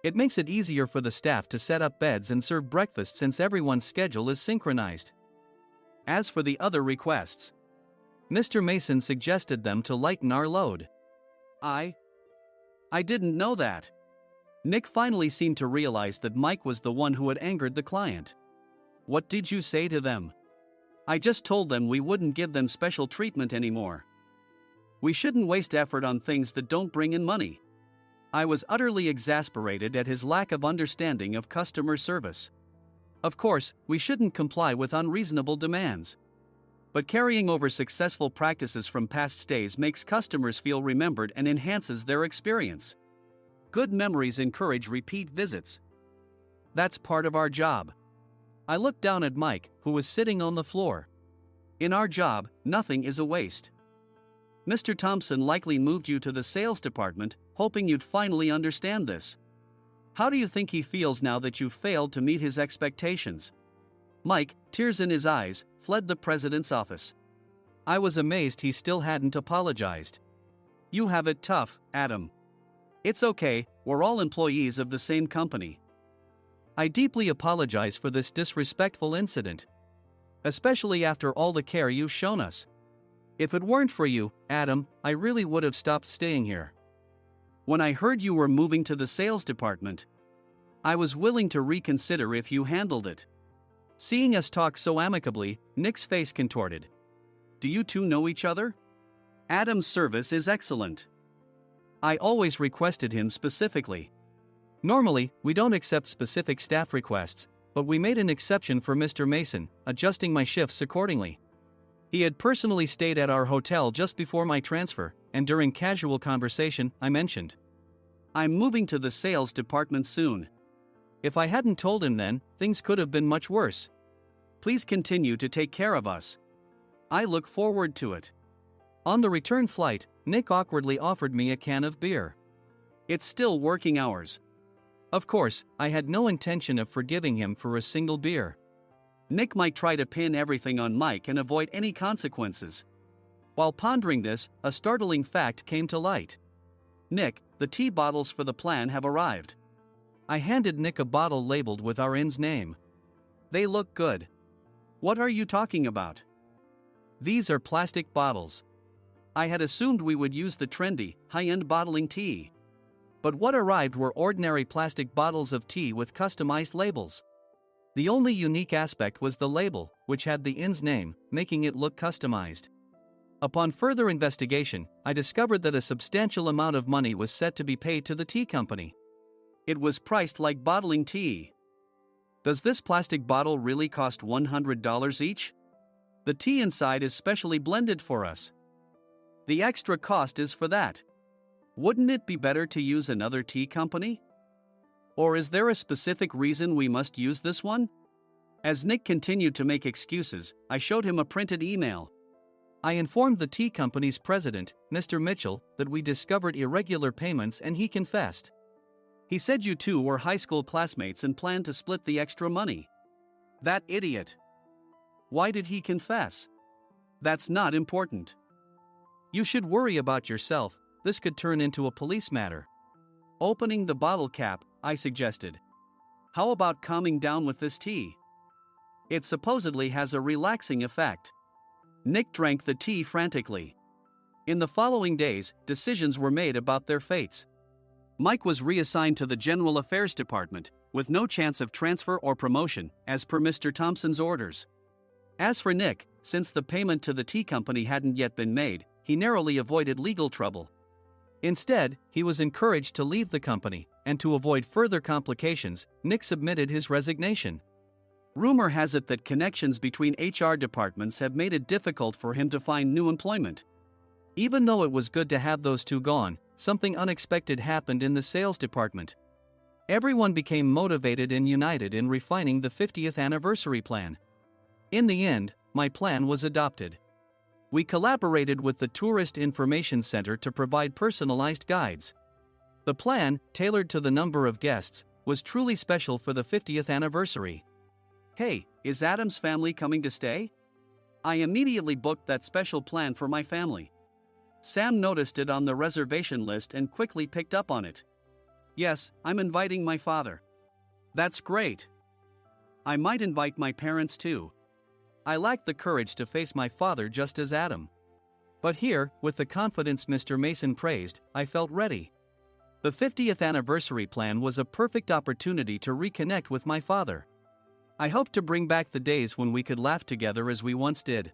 It makes it easier for the staff to set up beds and serve breakfast since everyone's schedule is synchronized. As for the other requests, Mr. Mason suggested them to lighten our load. I didn't know that. Nick finally seemed to realize that Mike was the one who had angered the client. What did you say to them? I just told them we wouldn't give them special treatment anymore. We shouldn't waste effort on things that don't bring in money. I was utterly exasperated at his lack of understanding of customer service. Of course, we shouldn't comply with unreasonable demands. But carrying over successful practices from past stays makes customers feel remembered and enhances their experience. Good memories encourage repeat visits. That's part of our job. I looked down at Mike, who was sitting on the floor. In our job, nothing is a waste. Mr. Thompson likely moved you to the sales department, hoping you'd finally understand this. How do you think he feels now that you've failed to meet his expectations? Mike, tears in his eyes, fled the president's office. I was amazed he still hadn't apologized. You have it tough, Adam. It's okay, we're all employees of the same company. I deeply apologize for this disrespectful incident. Especially after all the care you've shown us. If it weren't for you, Adam, I really would have stopped staying here. When I heard you were moving to the sales department, I was willing to reconsider if you handled it. Seeing us talk so amicably, Nick's face contorted. Do you two know each other? Adam's service is excellent. I always requested him specifically. Normally, we don't accept specific staff requests, but we made an exception for Mr. Mason, adjusting my shifts accordingly. He had personally stayed at our hotel just before my transfer, and during casual conversation, I mentioned, I'm moving to the sales department soon. If I hadn't told him then, things could have been much worse. Please continue to take care of us. I look forward to it. On the return flight, Nick awkwardly offered me a can of beer. It's still working hours. Of course, I had no intention of forgiving him for a single beer. Nick might try to pin everything on Mike and avoid any consequences. While pondering this, a startling fact came to light. Nick, the tea bottles for the plan have arrived. I handed Nick a bottle labeled with our inn's name. They look good. What are you talking about? These are plastic bottles. I had assumed we would use the trendy, high-end bottling tea. But what arrived were ordinary plastic bottles of tea with customized labels. The only unique aspect was the label, which had the inn's name, making it look customized. Upon further investigation, I discovered that a substantial amount of money was set to be paid to the tea company. It was priced like bottling tea. Does this plastic bottle really cost $100 each? The tea inside is specially blended for us. The extra cost is for that. Wouldn't it be better to use another tea company? Or is there a specific reason we must use this one? As Nick continued to make excuses, I showed him a printed email. I informed the tea company's president, Mr. Mitchell, that we discovered irregular payments and he confessed. He said you two were high school classmates and planned to split the extra money. That idiot. Why did he confess? That's not important. You should worry about yourself. This could turn into a police matter. Opening the bottle cap, I suggested. How about calming down with this tea? It supposedly has a relaxing effect. Nick drank the tea frantically. In the following days, decisions were made about their fates. Mike was reassigned to the General Affairs Department, with no chance of transfer or promotion, as per Mr. Thompson's orders. As for Nick, since the payment to the tea company hadn't yet been made, he narrowly avoided legal trouble. Instead, he was encouraged to leave the company, and to avoid further complications, Nick submitted his resignation. Rumor has it that connections between HR departments have made it difficult for him to find new employment. Even though it was good to have those two gone, something unexpected happened in the sales department. Everyone became motivated and united in refining the 50th anniversary plan. In the end, my plan was adopted. We collaborated with the Tourist Information Center to provide personalized guides. The plan, tailored to the number of guests, was truly special for the 50th anniversary. Hey, is Adam's family coming to stay? I immediately booked that special plan for my family. Sam noticed it on the reservation list and quickly picked up on it. Yes, I'm inviting my father. That's great. I might invite my parents too. I lacked the courage to face my father just as Adam. But here, with the confidence Mr. Mason praised, I felt ready. The 50th anniversary plan was a perfect opportunity to reconnect with my father. I hoped to bring back the days when we could laugh together as we once did.